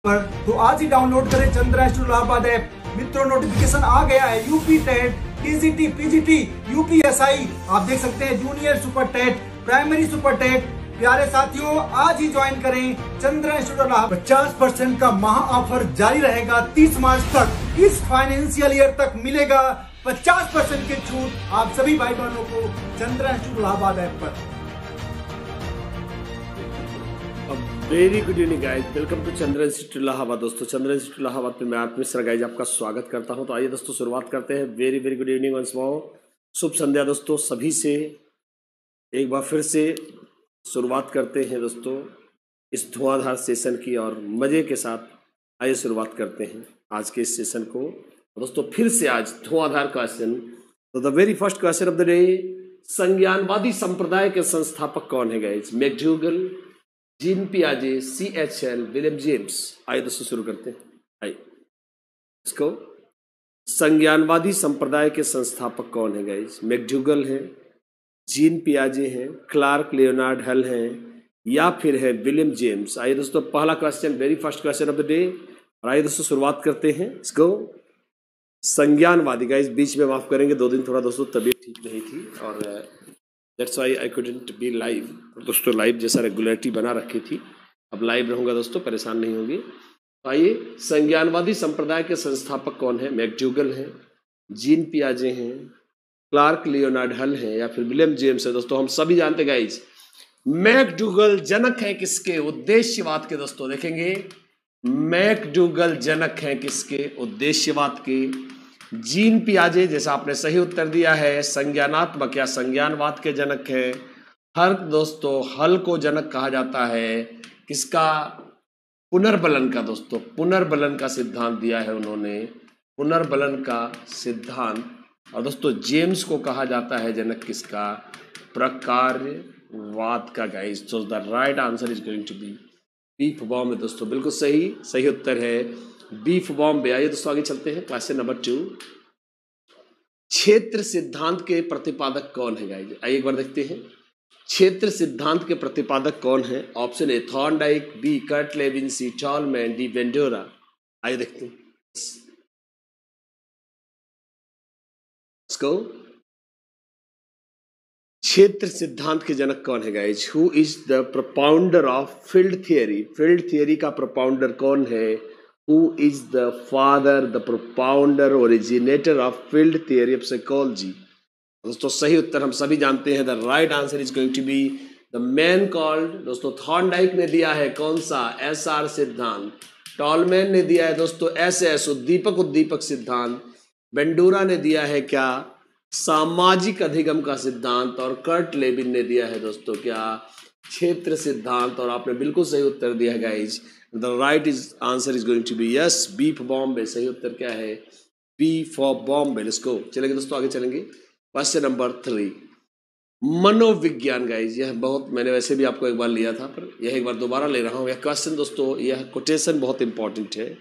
पर तो आज ही डाउनलोड करें चंद्रा इंस्टीट्यूट इलाहाबाद ऐप। मित्रों, नोटिफिकेशन आ गया है। UP TET, TGT, PGT, UPSI, आप देख सकते हैं junior super TET, primary super TET. प्यारे साथियों, आज ही ज्वाइन करें चंद्रा इंस्टीट्यूट इलाहाबाद। 50% का महा ऑफर जारी रहेगा 30 मार्च तक। इस फाइनेंशियल ईयर तक मिलेगा 50% की छूट आप सभी भाई बहनों को चंद्रा इंस्टीट्यूट इलाहाबाद ऐप पर। Very good evening guys, welcome to Chandra institute Allahabad. दोस्तों, चंद्रा इंस्टीट्यूट इलाहाबाद पे मैं आत्मिक मिश्रा गाइज आपका स्वागत करता हूं। तो आइए दोस्तों शुरुआत करते हैं। Very very good evening once more, शुभ संध्या दोस्तों सभी से। एक बार फिर से शुरुआत करते हैं दोस्तों इस धुआंधार सेशन की, और मज़े के साथ आइए शुरुआत करते हैं आज के इस सेशन को। दोस्तों फिर से आज धुआंधार क्वेश्चन। तो the very first question of the day, संज्ञानवादी संप्रदाय के संस्थापक कौन है गाइज? मैकडूगल, जीन पियाजे, CHL, विलियम जेम्स। आइए दोस्तों शुरू करते हैं। आइए इसको, संज्ञानवादी संप्रदाय के संस्थापक कौन है गाइज? मैकडूगल है, जीन पियाजे हैं, क्लार्क लियोनार्ड हल हैं, या फिर है विलियम जेम्स। आइए दोस्तों पहला question, very first question of the day, और आइए दोस्तों शुरुआत करते हैं इसको। संज्ञानवादी गाइज, बीच में माफ करेंगे 2 दिन थोड़ा दोस्तों तबीयत ठीक नहीं थी, और that's why I couldn't B live. दोस्तों लाइव जैसा रेगुलरिटी बना रखी थी, अब लाइव रहूंगा दोस्तों, परेशान नहीं होंगे। तो आइए, संज्ञानवादी संप्रदाय के संस्थापक कौन है? मैकडूगल हैं, जीन पियाजे हैं, क्लार्क लियोनार्ड हल हैं, या फिर विलियम जेम्स है। दोस्तों हम सभी जानते गाइज, मैकडूगल जनक है किसके? उद्देश्यवाद के। दोस्तों देखेंगे, मैकडूगल जनक है किसके? उद्देश्यवाद के। जीन पियाजे, जैसा आपने सही उत्तर दिया है, संज्ञानात्मक या संज्ञानवाद के जनक है। हर दोस्तों हल को जनक कहा जाता है किसका? पुनर्बलन का। दोस्तों पुनर्बलन का सिद्धांत दिया है उन्होंने, पुनर्बलन का सिद्धांत। और दोस्तों जेम्स को कहा जाता है जनक किसका? प्रकार्यवाद का guys. So the right answer is going to be B for Bombay. दोस्तों बिल्कुल सही सही उत्तर है बी फॉर बॉम्बे। आइए दोस्तों आगे चलते हैं। क्वेश्चन नंबर 2, क्षेत्र सिद्धांत के प्रतिपादक कौन है गाइस? आइए एक बार देखते हैं, क्षेत्र सिद्धांत के प्रतिपादक कौन है? Option A Thorndike, B Kurt Lewin, C Tolman, D Bandura. आइए देखते हैं इसको। क्षेत्र सिद्धांत के जनक कौन है guys? Who is the propounder of field theory? Field theory का प्रोपाउंडर कौन है? Who is the father, the propounder, originator of field theory of psychology? दोस्तों सही उत्तर हम सभी जानते हैं, the right answer is going to be the man called. दोस्तों थॉर्नडाइक ने दिया है कौन सा? SR सिद्धांत। टॉलमैन ने दिया है दोस्तों SS, उद्दीपक सिद्धांत। वेंडोरा ने दिया है क्या? सामाजिक अधिगम का सिद्धांत। और कर्ट लेविन ने दिया है दोस्तों क्या? क्षेत्र सिद्धांत। और आपने बिल्कुल सही उत्तर दिया है guys, the right is answer is going to be yes, B for Bombay. सही उत्तर क्या है? B for Bombay. Let's go, चलेंगे दोस्तों आगे चलेंगे। क्वेश्चन नंबर 3, मनोविज्ञान गाइज। यह बहुत, मैंने वैसे भी आपको एक बार लिया था, पर यह एक बार दोबारा ले रहा हूं। यह क्वेश्चन दोस्तों, यह कोटेशन बहुत इंपॉर्टेंट है।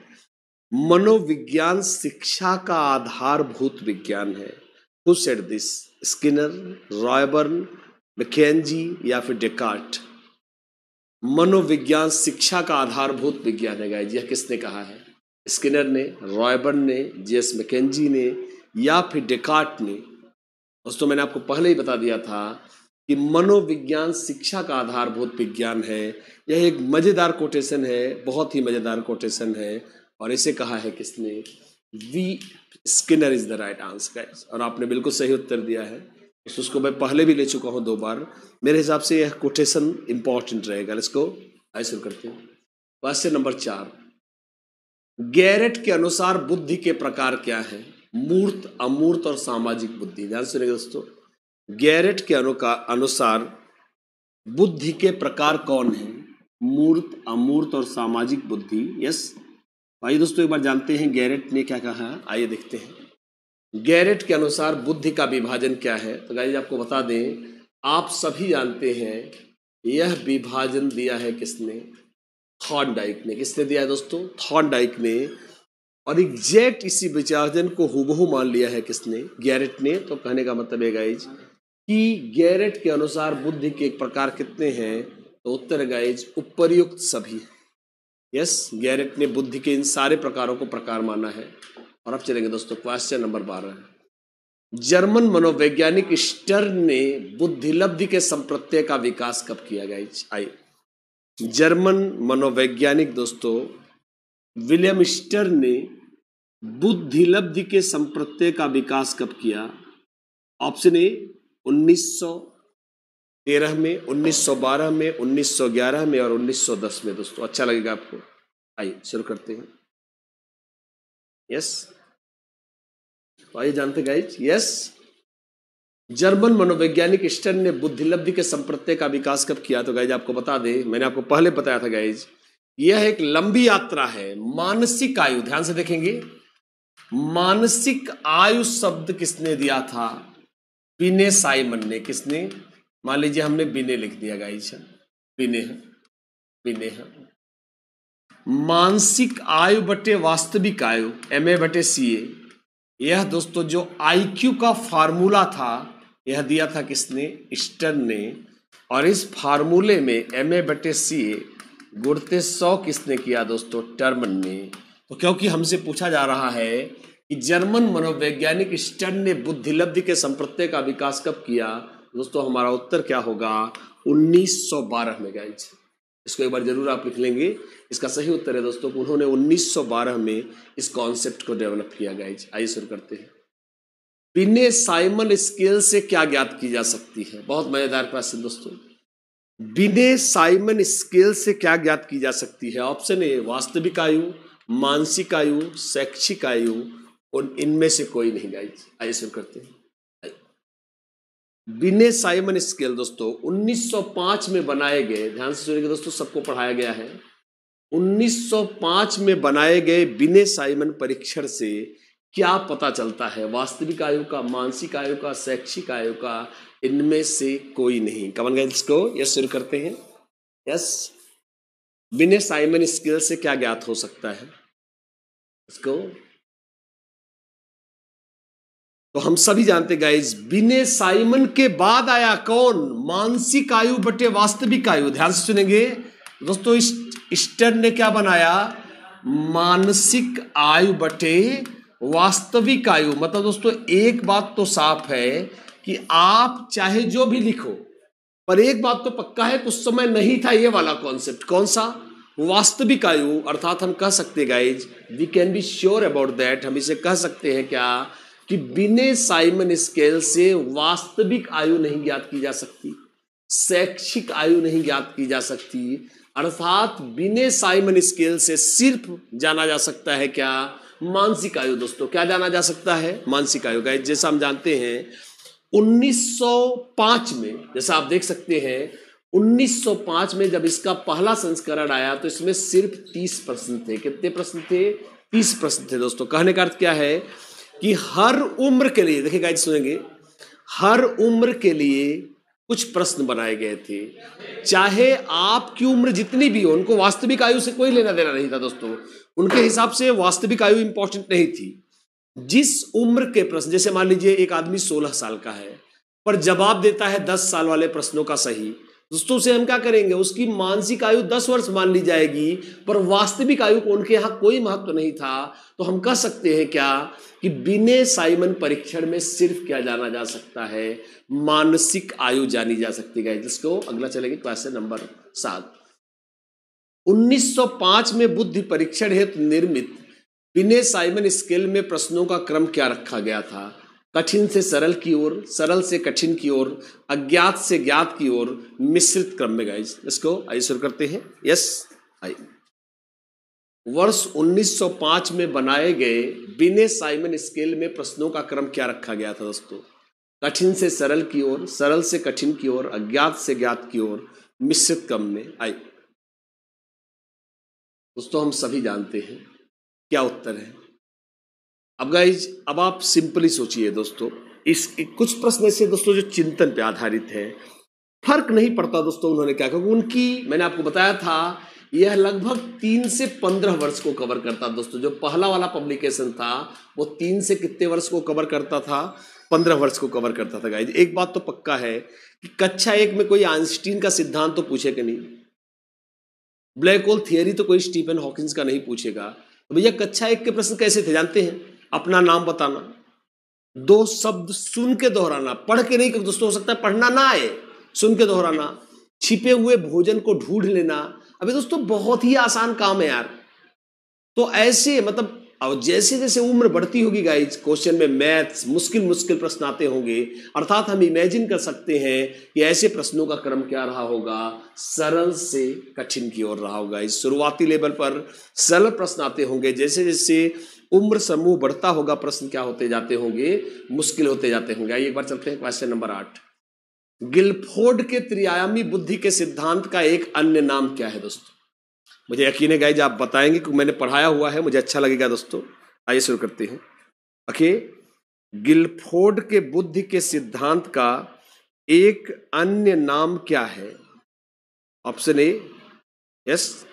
मनोविज्ञान शिक्षा का आधारभूत विज्ञान है। Who said this? Skinner, Raeburn, McKenzie, या फिर डेकार्ट? मनोविज्ञान शिक्षा का आधारभूत विज्ञान है गाइज, यह किसने कहा है? स्किनर ने, रॉयबर्न ने, JS मैकेंजी ने, या फिर डेकार्ट ने? दोस्तों मैंने आपको पहले ही बता दिया था कि मनोविज्ञान शिक्षा का आधारभूत विज्ञान है। यह एक मजेदार कोटेशन है, बहुत ही मजेदार कोटेशन है, और इसे कहा है किसने? B Skinner is the right answer guys. और आपने बिल्कुल सही उत्तर दिया है, उसको मैं पहले भी ले चुका हूं 2 बार। मेरे हिसाब से यह कोटेशन इंपॉर्टेंट रहेगा। इसको आइए शुरू करते हैं। क्वेश्चन नंबर 4, गैरेट के अनुसार बुद्धि के प्रकार क्या है? मूर्त, अमूर्त और सामाजिक बुद्धि। ध्यान सुनिएगा दोस्तों, गैरेट के अनुसार बुद्धि के प्रकार कौन है? मूर्त, अमूर्त और सामाजिक बुद्धि। यस, आइए दोस्तों एक बार जानते हैं गैरेट ने क्या कहा। आइए देखते हैं गैरेट के अनुसार बुद्धि का विभाजन क्या है। तो गाइस आपको बता दें, आप सभी जानते हैं यह विभाजन दिया है किसने? थॉर्नडाइक ने। किसने दिया है दोस्तों? थॉर्नडाइक ने। और एग्जैक्ट इसी विभाजन को हूबहू मान लिया है किसने? गैरेट ने। तो कहने का मतलब है गाइज कि गैरेट के अनुसार बुद्धि के प्रकार कितने हैं? तो उत्तर गाइज उपर्युक्त सभी। यस, गैरेट ने बुद्धि के इन सारे प्रकारों को प्रकार माना है। और अब चलेंगे दोस्तों क्वेश्चन नंबर 12। जर्मन मनोवैज्ञानिक स्टर्न ने बुद्धिलब्धि के संप्रत्यय का विकास कब किया गाइस? आइए, जर्मन मनोवैज्ञानिक दोस्तों विलियम स्टर्न ने बुद्धिलब्धि के संप्रत्यय का विकास कब किया? ऑप्शन ए 1913 में, 1912 में, 1911 में और 1910 में। दोस्तों अच्छा लगेगा आपको। आइए शुरू करते हैं। यस, आइए जानते गाइज। यस, जर्मन मनोवैज्ञानिक स्टर्न ने बुद्धिलब्धि के संप्रत्यय का विकास कब किया? तो गाइज आपको बता दे, मैंने आपको पहले बताया था गाइज, यह एक लंबी यात्रा है। मानसिक आयु, ध्यान से देखेंगे, मानसिक आयु शब्द किसने दिया था? बिने साइमन ने। किसने? मान लीजिए हमने बिने लिख दिया गाइज, बिने है, बिने है। मानसिक आयु बटे वास्तविक आयु, MA/CA, यह दोस्तों जो IQ का फार्मूला था, यह दिया था किसने? स्टर्न ने। और इस फार्मूले में MA/CA गुणते 100 किसने किया दोस्तों? टर्मन ने। तो क्योंकि हमसे पूछा जा रहा है कि जर्मन मनोवैज्ञानिक स्टर्न ने बुद्धिलब्धि के संप्रत्यय का विकास कब किया, दोस्तों हमारा उत्तर क्या होगा? 1912 में गाइज। इसको एक बार जरूर आप लिख लेंगे। इसका सही उत्तर है दोस्तों, उन्होंने 1912 में इस कॉन्सेप्ट को डेवलप किया गाइज। आइए शुरू करते हैं। बिने साइमन स्केल से क्या ज्ञात की जा सकती है? बहुत मजेदार क्वेश्चन दोस्तों। बिने साइमन स्केल से क्या ज्ञात की जा सकती है? ऑप्शन ए वास्तविक आयु, मानसिक आयु, शैक्षिक आयु, और इनमें से कोई नहीं गाइज। आइए शुरू करते हैं। बिने साइमन स्केल दोस्तों 1905 में बनाए गए, ध्यान से सुनिएगा दोस्तों, सबको पढ़ाया गया है। 1905 में बनाए गए बिने साइमन परीक्षण से क्या पता चलता है? वास्तविक आयु का, मानसिक आयु का, शैक्षिक आयु का, इनमें से कोई नहीं। कमन गाइस को यस शुरू करते हैं। यस, बिने साइमन स्केल से क्या ज्ञात हो सकता है? इसको तो हम सभी जानते गाइज, बिने साइमन के बाद आया कौन? मानसिक आयु बटे वास्तविक आयु। ध्यान से सुनेंगे दोस्तों, स्टर्न ने क्या बनाया? मानसिक आयु बटे वास्तविक आयु। मतलब दोस्तों एक बात तो साफ है कि आप चाहे जो भी लिखो, पर एक बात तो पक्का है कि उस समय नहीं था ये वाला कॉन्सेप्ट। कौन सा? वास्तविक आयु। अर्थात हम कह सकते हैं guys, we can be sure about that, हम इसे कह सकते हैं क्या कि बिने साइमन स्केल से वास्तविक आयु नहीं ज्ञात की जा सकती, शैक्षिक आयु नहीं ज्ञात की जा सकती। अर्थात बिने साइमन स्केल से सिर्फ जाना जा सकता है क्या? मानसिक आयु। दोस्तों क्या जाना जा सकता है? मानसिक आयु। गाइस जैसा हम जानते हैं 1905 में, जैसा आप देख सकते हैं 1905 में जब इसका पहला संस्करण आया तो इसमें सिर्फ 30 प्रश्न थे। कितने प्रश्न थे? 30 प्रश्न थे। दोस्तों कहने का अर्थ क्या है कि हर उम्र के लिए, देखिए गाइस सुनेंगे, हर उम्र के लिए कुछ प्रश्न बनाए गए थे। चाहे आपकी उम्र जितनी भी हो, उनको वास्तविक आयु से कोई लेना देना नहीं था दोस्तों। उनके हिसाब से वास्तविक आयु इंपॉर्टेंट नहीं थी। जिस उम्र के प्रश्न, जैसे मान लीजिए एक आदमी 16 साल का है पर जवाब देता है 10 साल वाले प्रश्नों का सही, दोस्तों से हम क्या करेंगे? उसकी मानसिक आयु 10 वर्ष मान ली जाएगी, पर वास्तविक आयु को उनके यहाँ कोई महत्व नहीं था। तो हम कह सकते हैं क्या कि बिने साइमन परीक्षण में सिर्फ क्या जाना जा सकता है? मानसिक आयु जानी जा सकती है। जिसको अगला चलेंगे क्वेश्चन नंबर 7। 1905 में बुद्धि परीक्षण हेतु निर्मित बिने साइमन स्केल में प्रश्नों का क्रम क्या रखा गया था? कठिन से सरल की ओर, सरल से कठिन की ओर, अज्ञात से ज्ञात की ओर, मिश्रित क्रम में। गाइस इसको आइए शुरू करते हैं। यस, आइए। वर्ष 1905 में बनाए गए बिने साइमन स्केल में प्रश्नों का क्रम क्या रखा गया था दोस्तों? कठिन से सरल की ओर, सरल से कठिन की ओर, अज्ञात से ज्ञात की ओर, मिश्रित क्रम में। आइए दोस्तों हम सभी जानते हैं क्या उत्तर है। अब गाइज अब आप सिंपली सोचिए दोस्तों, इस कुछ प्रश्न ऐसे दोस्तों जो चिंतन पे आधारित है। फर्क नहीं पड़ता दोस्तों उन्होंने क्या, क्योंकि उनकी, मैंने आपको बताया था, यह लगभग 3 से 15 वर्ष को कवर करता दोस्तों। जो पहला वाला पब्लिकेशन था वो 3 से कितने वर्ष को कवर करता था? 15 वर्ष को कवर करता था। गाइज एक बात तो पक्का है कि कक्षा 1 में कोई आइंस्टीन का सिद्धांत तो पूछे कि नहीं? ब्लैक होल थियरी तो कोई स्टीफन हॉकिंस का नहीं पूछेगा। तो भैया कक्षा 1 के प्रश्न कैसे थे जानते हैं? अपना नाम बताना, 2 शब्द सुन के दोहराना, पढ़ के नहीं, दोस्तों हो सकता है पढ़ना ना आए, सुन के दोहराना, छिपे हुए भोजन को ढूंढ लेना। अभी दोस्तों बहुत ही आसान काम है यार। तो ऐसे मतलब और जैसे जैसे उम्र बढ़ती होगी गाइज, क्वेश्चन में मैथ्स मुश्किल मुश्किल प्रश्न आते होंगे, अर्थात हम इमेजिन कर सकते हैं कि ऐसे प्रश्नों का क्रम क्या रहा होगा, सरल से कठिन की ओर रहा होगा। इस शुरुआती लेवल पर सरल प्रश्न आते होंगे, जैसे जैसे उम्र समूह बढ़ता होगा प्रश्न क्या होते जाते होंगे, मुश्किल होते जाते होंगे। आइए एक बार चलते हैं क्वेश्चन नंबर 8। गिलफोर्ड के त्रिआयामी बुद्धि के सिद्धांत का एक अन्य नाम क्या है दोस्तों? मुझे यकीन है गाइज आप बताएंगे क्योंकि मैंने पढ़ाया हुआ है, मुझे अच्छा लगेगा दोस्तों। आइए शुरू करते हैं। ओके, गिलफोर्ड के बुद्धि के सिद्धांत का एक अन्य नाम क्या है? Option A, yes,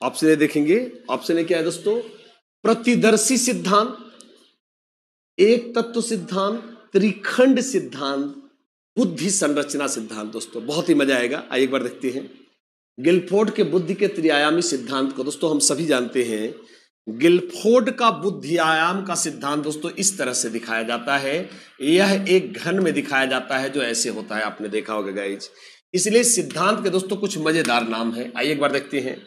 option A देखेंगे। ऑप्शन ए क्या है दोस्तों? प्रतिदर्शी सिद्धांत, एक तत्व सिद्धांत, त्रिखंड सिद्धांत, बुद्धि संरचना सिद्धांत। दोस्तों बहुत ही मजा आएगा। आइए एक बार देखते हैं गिलफोर्ड के बुद्धि के त्रिआयामी सिद्धांत को। दोस्तों हम सभी जानते हैं गिलफोर्ड का बुद्धि आयाम का सिद्धांत दोस्तों इस तरह से दिखाया जाता है। यह एक घन में दिखाया जाता है जो ऐसे होता है, आपने देखा होगा गाइज। इसलिए सिद्धांत के दोस्तों कुछ मजेदार नाम है। आइए एक बार देखते हैं।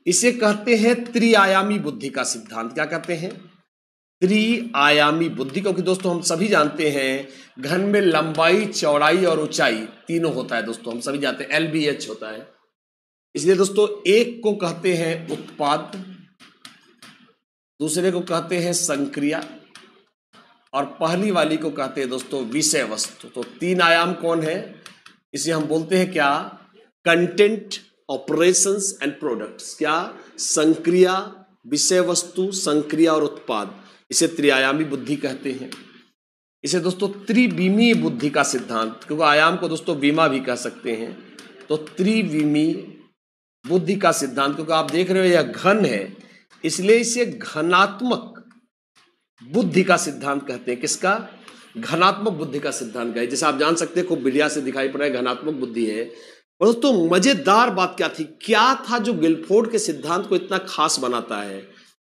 इसे कहते हैं त्रिआयामी बुद्धि का सिद्धांत। क्या कहते हैं? त्रिआयामी बुद्धि, क्योंकि दोस्तों हम सभी जानते हैं घन में लंबाई, चौड़ाई और ऊंचाई तीनों होता है। दोस्तों हम सभी जानते हैं LBH होता है। इसलिए दोस्तों एक को कहते हैं उत्पाद, दूसरे को कहते हैं संक्रिया और पहली वाली को कहते हैं दोस्तों विषय वस्तु। तो 3 आयाम कौन है? इसे हम बोलते हैं क्या? Content, operations and products. क्या? संक्रिया, विषय वस्तु, संक्रिया और उत्पाद। इसे त्रिआयामी बुद्धि कहते हैं। इसे दोस्तों त्रिविमीय बुद्धि का सिद्धांत, क्योंकि आयाम को दोस्तों विमा भी कह सकते हैं, तो त्रिविमीय बुद्धि का सिद्धांत, क्योंकि आप देख रहे हो यह घन है, इसलिए इसे घनात्मक बुद्धि का सिद्धांत कहते हैं। किसका? घनात्मक बुद्धि का सिद्धांत का है। जैसे आप जान सकते हैं खूब बढ़िया से दिखाई पड़ रहा है घनात्मक बुद्धि है। और दोस्तों मजेदार बात क्या थी, क्या था जो गिलफोर्ड के सिद्धांत को इतना खास बनाता है?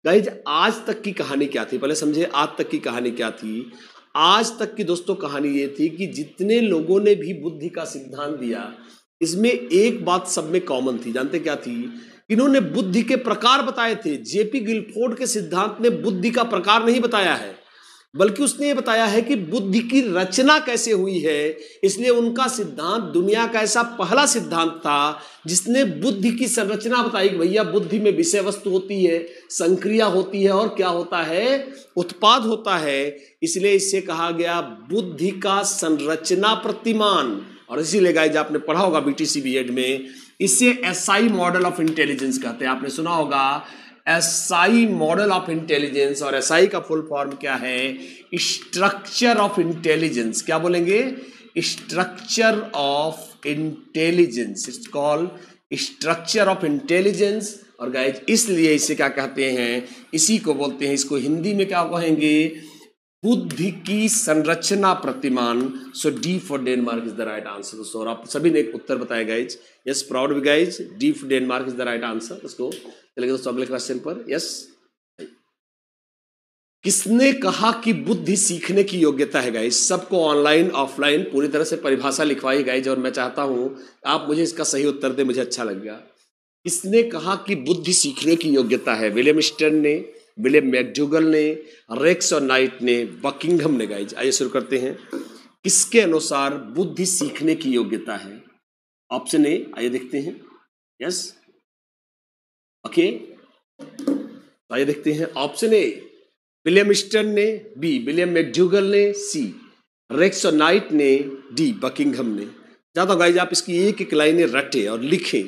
गाइज आज तक की कहानी क्या थी, पहले समझे आज तक की कहानी क्या थी। आज तक की दोस्तों कहानी ये थी कि जितने लोगों ने भी बुद्धि का सिद्धांत दिया, इसमें एक बात सब में कॉमन थी। जानते क्या थी? इन्होंने बुद्धि के प्रकार बताए थे। जेपी गिलफोर्ड के सिद्धांत ने बुद्धि का प्रकार नहीं बताया है, बल्कि उसने ये बताया है कि बुद्धि की रचना कैसे हुई है। इसलिए उनका सिद्धांत दुनिया का ऐसा पहला सिद्धांत था जिसने बुद्धि की संरचना बताई कि भैया बुद्धि में विषय वस्तु होती है, संक्रिया होती है और क्या होता है? उत्पाद होता है। इसलिए इसे कहा गया बुद्धि का संरचना प्रतिमान। और इसीलिए गाइस आपने पढ़ा होगा BTC B.Ed में, इसे SI मॉडल ऑफ इंटेलिजेंस कहते हैं। आपने सुना होगा SI मॉडल ऑफ इंटेलिजेंस, और SI का फुल फॉर्म क्या है? Structure of intelligence. क्या बोलेंगे? Structure of intelligence. It's called structure of intelligence. और गाइस इसलिए इसे क्या कहते हैं? इसी को बोलते हैं, इसको हिंदी में क्या कहेंगे? बुद्धि की संरचना प्रतिमान। सो D for Denmark is the right answer दोस्तों। और आप सभी ने एक उत्तर बताया गाइज। यस, प्राउड भी guys, D for Denmark is the right answer. इसको चलिए दोस्तों अगले क्वेश्चन पर। यस, किसने कहा कि बुद्धि सीखने की योग्यता है गाइज? सबको ऑनलाइन ऑफलाइन पूरी तरह से परिभाषा लिखवाई गाइज, और मैं चाहता हूं आप मुझे इसका सही उत्तर दे, मुझे अच्छा लगेगा। किसने कहा कि बुद्धि सीखने की योग्यता है? विलियम स्टर्न ने, विलियम मैकडूगल ने, रेक्स और नाइट ने, बकिंघम ने गाइज। आइए शुरू करते हैं। किसके अनुसार बुद्धि सीखने की योग्यता है? ऑप्शन ए, आइए देखते हैं। यस, ओके, आइए देखते हैं। ऑप्शन ए विलियम स्टर्न ने, बी विलियम मैकडूगल ने, सी रेक्स और नाइट ने, डी बकिंघम ने। चाहता हूं गाइज आप इसकी एक एक लाइनें रटे और लिखें।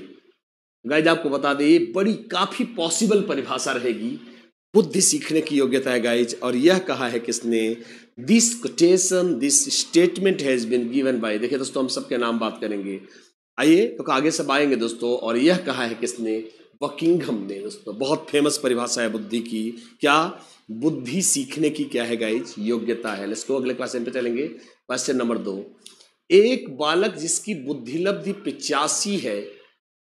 गाइज आपको बता दें ये बड़ी काफी पॉसिबल परिभाषा रहेगी। बुद्धि सीखने की योग्यता है गाइज, और यह कहा है किसने? This quotation, this statement has been given by. देखिए दोस्तों हम सबके नाम बात करेंगे, आइए तो आगे सब आएंगे दोस्तों। और यह कहा है किसने? बकिंघम ने दोस्तों। बहुत फेमस परिभाषा है बुद्धि की। क्या? बुद्धि सीखने की क्या है गाइज? योग्यता है। लेट्स गो अगले क्वेश्चन पे चलेंगे। Question number 2। एक बालक जिसकी बुद्धिलब्धि 85 है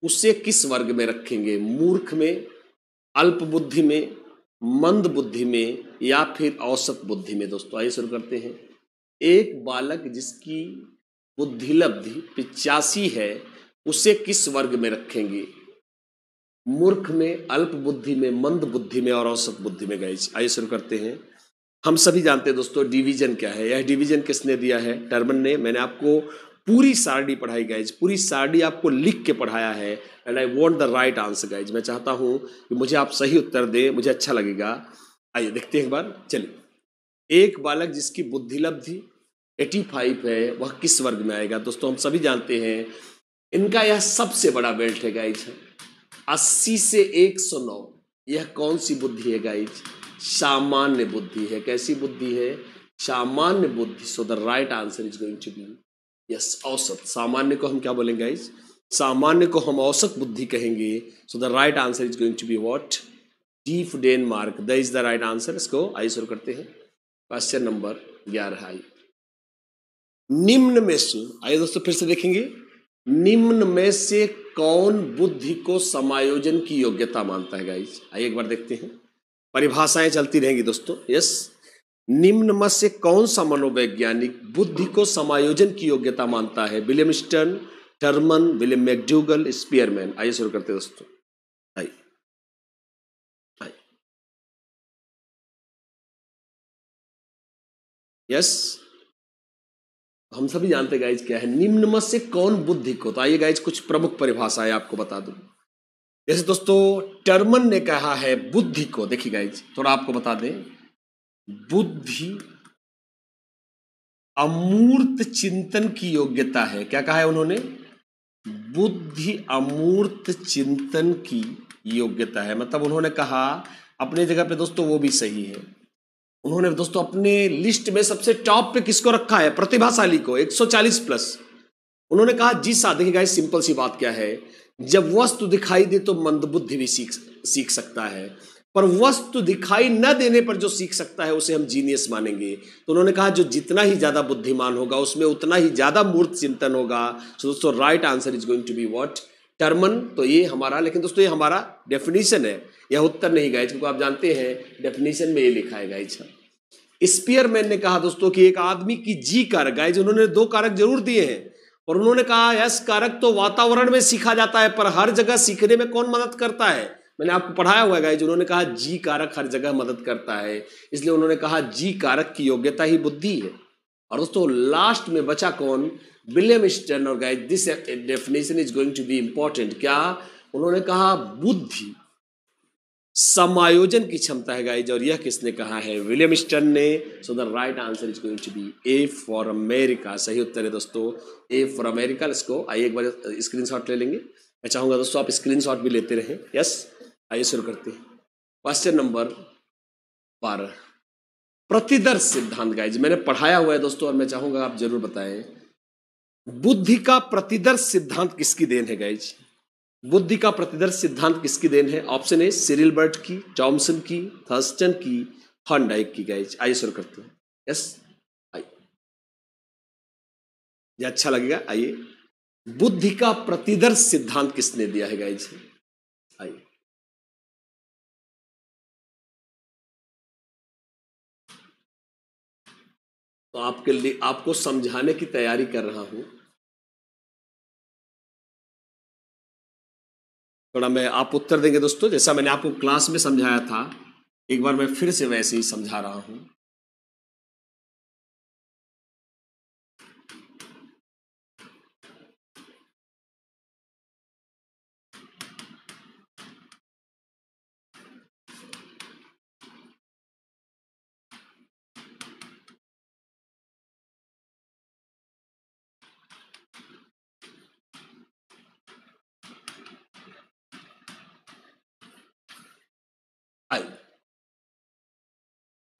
उसे किस वर्ग में रखेंगे? मूर्ख में, अल्प बुद्धि में, मंद बुद्धि में या फिर औसत बुद्धि में? दोस्तों आइए शुरू करते हैं। एक बालक जिसकी बुद्धिलब्धि 85 है उसे किस वर्ग में रखेंगे? मूर्ख में, अल्प बुद्धि में, मंद बुद्धि में और औसत बुद्धि में? गाइस आइए शुरू करते हैं। हम सभी जानते हैं दोस्तों डिवीजन क्या है। यह डिवीजन किसने दिया है? टर्मन ने। मैंने आपको पूरी सारणी पढ़ाई गाइज, पूरी सारणी आपको लिख के पढ़ाया है। And I want the right answer guys. मैं चाहता हूं कि मुझे आप सही उत्तर दें, मुझे अच्छा लगेगा। आइए देखते हैं एक बार। चलिए, एक बालक जिसकी बुद्धिलब्धि 85 है वह किस वर्ग में आएगा? दोस्तों हम सभी जानते हैं इनका यह सबसे बड़ा बेल्ट है गाइज, 80 से 109। यह कौन सी बुद्धि है गाइज? सामान्य बुद्धि है। कैसी बुद्धि है? सामान्य बुद्धि। So the right answer is going to be yes, औसत। सामान्य को हम क्या बोलेंगे गाइज? सामान्य को हम औसत बुद्धि कहेंगे। So the right answer is going to be what? D for Denmark. The is the right answer. इसको आइए शुरू करते हैं। क्वेश्चन नंबर 11 आइए। निम्न में से, आइए दोस्तों फिर से देखेंगे, निम्न में से कौन बुद्धि को समायोजन की योग्यता मानता है गाइज? आइए एक बार देखते हैं। परिभाषाएं चलती रहेंगी दोस्तों। यस, निम्न में से कौन सा मनोवैज्ञानिक बुद्धि को समायोजन की योग्यता मानता है? William stern, Terman, William McDougall, Spearman. आइए शुरू करते हैं दोस्तों। आइए आइए। यस, हम सभी जानते हैं गाइज क्या है निम्न में से कौन बुद्धि को। तो आइए गाइज कुछ प्रमुख परिभाषाएं आपको बता दूं। जैसे दोस्तों टर्मन ने कहा है बुद्धि को, देखिए गाइज थोड़ा आपको बता दें, बुद्धि अमूर्त चिंतन की योग्यता है। क्या कहा है उन्होंने? बुद्धि अमूर्त चिंतन की योग्यता है। मतलब उन्होंने कहा अपने जगह पे दोस्तों वो भी सही है। उन्होंने दोस्तों अपने लिस्ट में सबसे टॉप पे किसको रखा है? प्रतिभाशाली को, 140 प्लस। उन्होंने कहा जी सा, देखिए गाइस सिंपल सी बात क्या है, जब वस्तु दिखाई दे तो मंदबुद्धि भी सीख सकता है, पर वस्तु दिखाई न देने पर जो सीख सकता है उसे हम जीनियस मानेंगे। तो उन्होंने कहा जो जितना ही ज्यादा बुद्धिमान होगा उसमें उतना ही ज्यादा मूर्त चिंतन होगा। सो दोस्तों right answer is going to be what? Terman. तो ये हमारा, लेकिन दोस्तों ये हमारा डेफिनेशन है, यह उत्तर नहीं गाइज, क्योंकि आप जानते हैं डेफिनेशन में ये लिखा है गाइज। स्पीयरमैन ने कहा दोस्तों कि एक आदमी की जी कारक, गाइज उन्होंने 2 कारक जरूर दिए हैं, और उन्होंने कहा यस कारक तो वातावरण में सीखा जाता है, पर हर जगह सीखने में कौन मदद करता है? मैंने आपको पढ़ाया हुआ है गाइज। उन्होंने कहा जी कारक हर जगह मदद करता है, इसलिए उन्होंने कहा जी कारक की योग्यता ही बुद्धि है। और दोस्तों लास्ट में बचा कौन? William Stern. और guys this definition is going to be important. क्या उन्होंने कहा? बुद्धि समायोजन की क्षमता है गाइज, और यह किसने कहा है? विलियम स्टर्न ने। So the right answer is going to be A for America. सही उत्तर है दोस्तों ए फॉर अमेरिका। इसको आइए एक बार स्क्रीनशॉट ले लेंगे। मैं चाहूंगा दोस्तों आप स्क्रीनशॉट भी लेते रहें। यस, आइए शुरू करते हैं। क्वेश्चन नंबर 12, प्रतिदर्श सिद्धांत। गाइज मैंने पढ़ाया हुआ है दोस्तों, और मैं चाहूंगा आप जरूर बताएं बुद्धि का प्रतिदर्श सिद्धांत किसकी देन है? गाइज बुद्धि का प्रतिदर्श सिद्धांत किसकी देन है? ऑप्शन ए सिरिल बर्ट की, टॉमसन की, थर्स्टन की, हॉर्नडाइक की। गाइज आइए शुरू करते हैं। यस, आइए, ये अच्छा लगेगा। आइए, बुद्धि का प्रतिदर्श सिद्धांत किसने दिया है? गाइज आइए, तो आपके लिए आपको समझाने की तैयारी कर रहा हूं। थोड़ा मैं आप उत्तर देंगे दोस्तों, जैसा मैंने आपको क्लास में समझाया था, एक बार मैं फिर से वैसे ही समझा रहा हूं।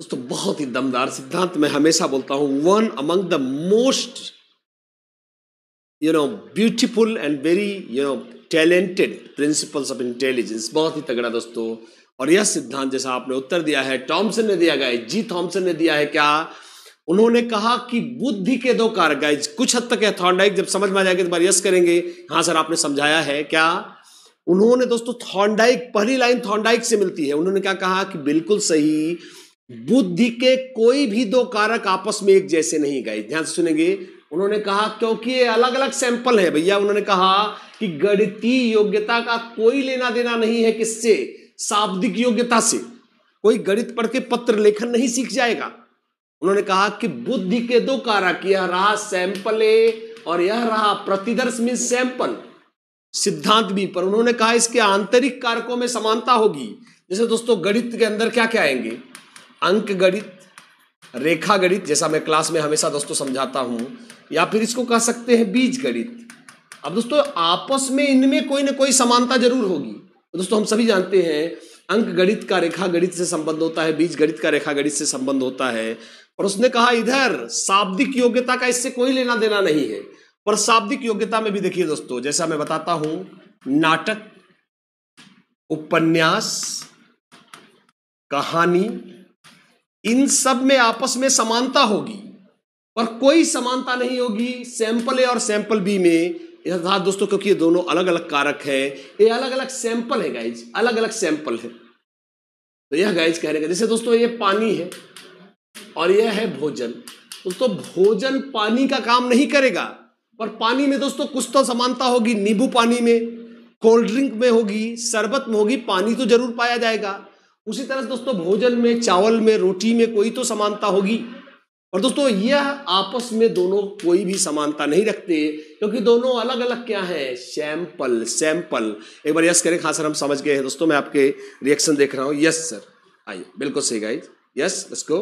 दोस्तों बहुत ही दमदार सिद्धांत, मैं हमेशा बोलता हूं one among the most beautiful and very talented principles of intelligence. बहुत ही तगड़ा दोस्तों। और यह सिद्धांत जैसा आपने उत्तर दिया है टॉमसन ने दिया गया है, जी थॉमसन ने दिया है। क्या उन्होंने कहा कि बुद्धि के दो कारक, गाइज कुछ हद तक है थॉर्नडाइक, जब समझ में आ जाएगा तो बार यस करेंगे। हाँ सर आपने समझाया है क्या। उन्होंने दोस्तों थॉर्नडाइक, पहली लाइन थॉर्नडाइक से मिलती है। उन्होंने क्या कहा कि बिल्कुल सही, बुद्धि के कोई भी दो कारक आपस में एक जैसे नहीं। गाइज ध्यान से सुनेंगे। उन्होंने कहा क्योंकि ये अलग अलग सैंपल है भैया। उन्होंने कहा कि गणितीय योग्यता का कोई लेना देना नहीं है किससे, शाब्दिक योग्यता से। कोई गणित पढ़ के पत्र लेखन नहीं सीख जाएगा। उन्होंने कहा कि बुद्धि के दो कारक, यह रहा सैंपल ए और यह रहा प्रतिदर्श मीन सैंपल, सिद्धांत बी पर। उन्होंने कहा इसके आंतरिक कारकों में समानता होगी। जैसे दोस्तों गणित के अंदर क्या क्या आएंगे, अंक गणित, रेखा गणित, जैसा मैं क्लास में हमेशा दोस्तों समझाता हूं, या फिर इसको कह सकते हैं बीज गणित। अब दोस्तों आपस में इनमें कोई ना कोई समानता जरूर होगी। तो दोस्तों हम सभी जानते हैं अंक गणित का रेखा गणित से संबंध होता है, बीज गणित का रेखा गणित से संबंध होता है। और उसने कहा इधर शाब्दिक योग्यता का इससे कोई लेना देना नहीं है। पर शाब्दिक योग्यता में भी देखिए दोस्तों, जैसा मैं बताता हूं, नाटक, उपन्यास, कहानी, इन सब में आपस में समानता होगी, पर कोई समानता नहीं होगी सैंपल ए और सैंपल बी में। अर्थात दोस्तों क्योंकि ये दोनों अलग अलग कारक है, ये अलग अलग सैंपल है गाइज, अलग अलग सैंपल है। तो यह गाइज कहने का, जैसे दोस्तों ये पानी है और यह है भोजन। दोस्तों भोजन पानी का काम नहीं करेगा, पर पानी में दोस्तों कुछ तो समानता होगी। नींबू पानी में, कोल्ड ड्रिंक में होगी, शरबत में होगी, पानी तो जरूर पाया जाएगा। उसी तरह से दोस्तों भोजन में, चावल में, रोटी में कोई तो समानता होगी। और दोस्तों यह आपस में दोनों कोई भी समानता नहीं रखते, क्योंकि दोनों अलग अलग क्या है, सैंपल। सैंपल एक बार यस करें। हाँ सर हम समझ गए हैं दोस्तों, मैं आपके रिएक्शन देख रहा हूं। यस सर, आइए बिल्कुल सही guys, yes let's go.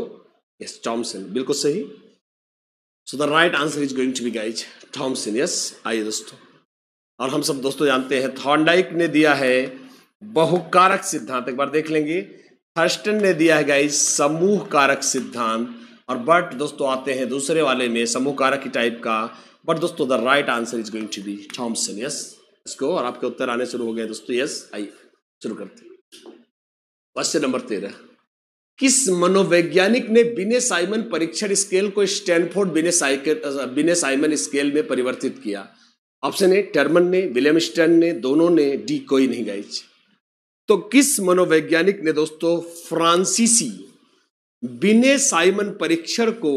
Yes Thomson, बिल्कुल सही। So the right answer is going to be guys Thomson. Yes आइए दोस्तों, और हम सब दोस्तों जानते हैं थॉर्नडाइक ने दिया है बहुकारक सिद्धांत, एक बार देख लेंगे। थर्स्टन ने दिया है गाइज समूह कारक सिद्धांत। और बट दोस्तों आते हैं दूसरे वाले में समूह कारक की टाइप का। बट दोस्तों the right answer is going to be Thomson. Yes इसको, और आपके उत्तर आने शुरू हो गए दोस्तों। यस आइए शुरू करते हैं। क्वेश्चन नंबर 13, किस मनोवैज्ञानिक ने बिने साइमन परीक्षण स्केल को स्टैनफोर्ड बिने साइमन स्केल में परिवर्तित किया? ऑप्शन ए टर्मन ने, विलियम स्टर्न ने, दोनों ने, डी कोई नहीं गाइज। तो किस मनोवैज्ञानिक ने दोस्तों फ्रांसीसी बिने साइमन परीक्षण को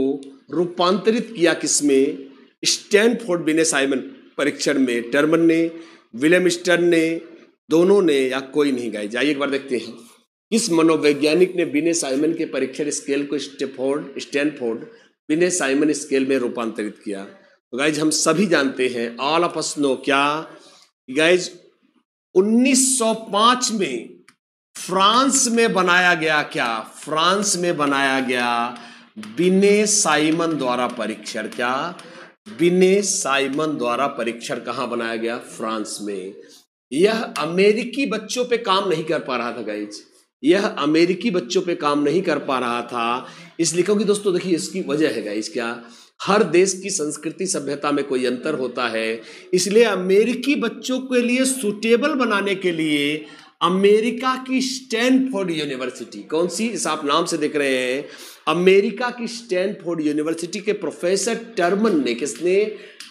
रूपांतरित किया किसमें? स्टैनफोर्ड बिने साइमन परीक्षण में। टर्मन ने, विलियम स्टर्न ने, दोनों ने, या कोई नहीं गाइज। आइए एक बार देखते हैं किस मनोवैज्ञानिक ने बिने साइमन के परीक्षण स्केल को स्टैनफोर्ड बिने साइमन स्केल में रूपांतरित किया? तो गाइज हम सभी जानते हैं, ऑल ऑफ अस नो, क्या गाइज 1905 में फ्रांस में बनाया गया, क्या फ्रांस में बनाया गया बिने साइमन द्वारा परीक्षण। क्या बिने साइमन द्वारा परीक्षण कहां बनाया गया? फ्रांस में। यह अमेरिकी बच्चों पे काम नहीं कर पा रहा था गाइज, यह अमेरिकी बच्चों पे काम नहीं कर पा रहा था। इसलिए क्योंकि दोस्तों देखिए इसकी वजह है गाइज, क्या हर देश की संस्कृति सभ्यता में कोई अंतर होता है। इसलिए अमेरिकी बच्चों के लिए सुटेबल बनाने के लिए अमेरिका की स्टैनफोर्ड यूनिवर्सिटी, कौन सी, इस आप नाम से देख रहे हैं, अमेरिका की स्टैनफोर्ड यूनिवर्सिटी के प्रोफेसर टर्मन ने, किसने?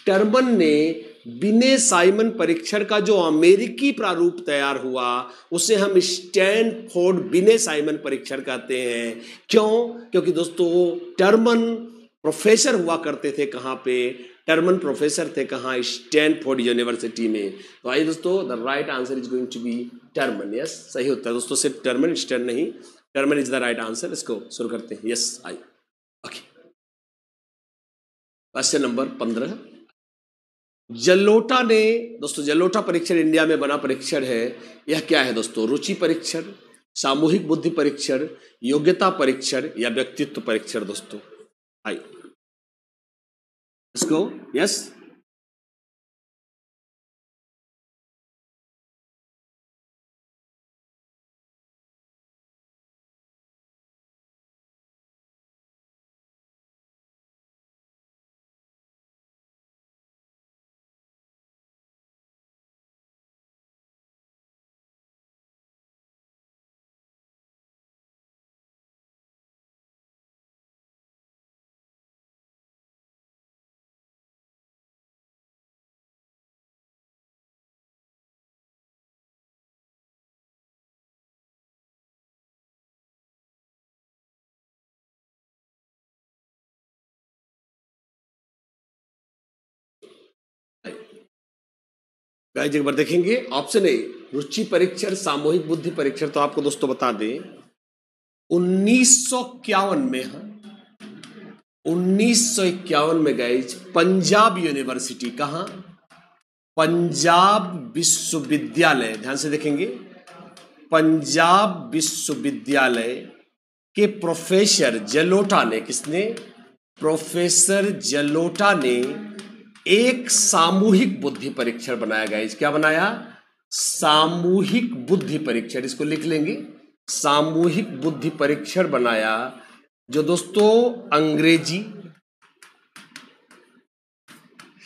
टर्मन ने बिने साइमन परीक्षण का जो अमेरिकी प्रारूप तैयार हुआ उसे हम स्टैनफोर्ड बिने साइमन परीक्षण कहते हैं। क्यों? क्योंकि दोस्तों टर्मन प्रोफेसर हुआ करते थे कहाँ पे? टर्मन प्रोफेसर थे कहाँ? स्टैनफोर्ड यूनिवर्सिटी में। तो आइए दोस्तों the right answer is going to be Terman. Yes सही होता है दोस्तों, सिर्फ टर्मन, स्टर्न नहीं, Terman is the right answer. इसको शुरू करते हैं। यस आइए ओके। क्वेश्चन नंबर 15, जलोटा ने दोस्तों, जलोटा परीक्षण इंडिया में बना परीक्षण है। यह क्या है दोस्तों? रुचि परीक्षण, सामूहिक बुद्धि परीक्षण, योग्यता परीक्षण, या व्यक्तित्व परीक्षण? दोस्तों आइए इसको, यस गाइस एक बार देखेंगे ऑप्शन ए रुचि परीक्षण, सामूहिक बुद्धि परीक्षण। तो आपको दोस्तों बता दें 1951 में, 1951 में गाइस पंजाब यूनिवर्सिटी, कहां, पंजाब विश्वविद्यालय, ध्यान से देखेंगे, पंजाब विश्वविद्यालय के प्रोफेसर जलोटा ने, किसने, प्रोफेसर जलोटा ने एक सामूहिक बुद्धि परीक्षण बनाया गाइस। क्या बनाया, सामूहिक बुद्धि परीक्षण, इसको लिख लेंगे, सामूहिक बुद्धि परीक्षण बनाया, जो दोस्तों अंग्रेजी,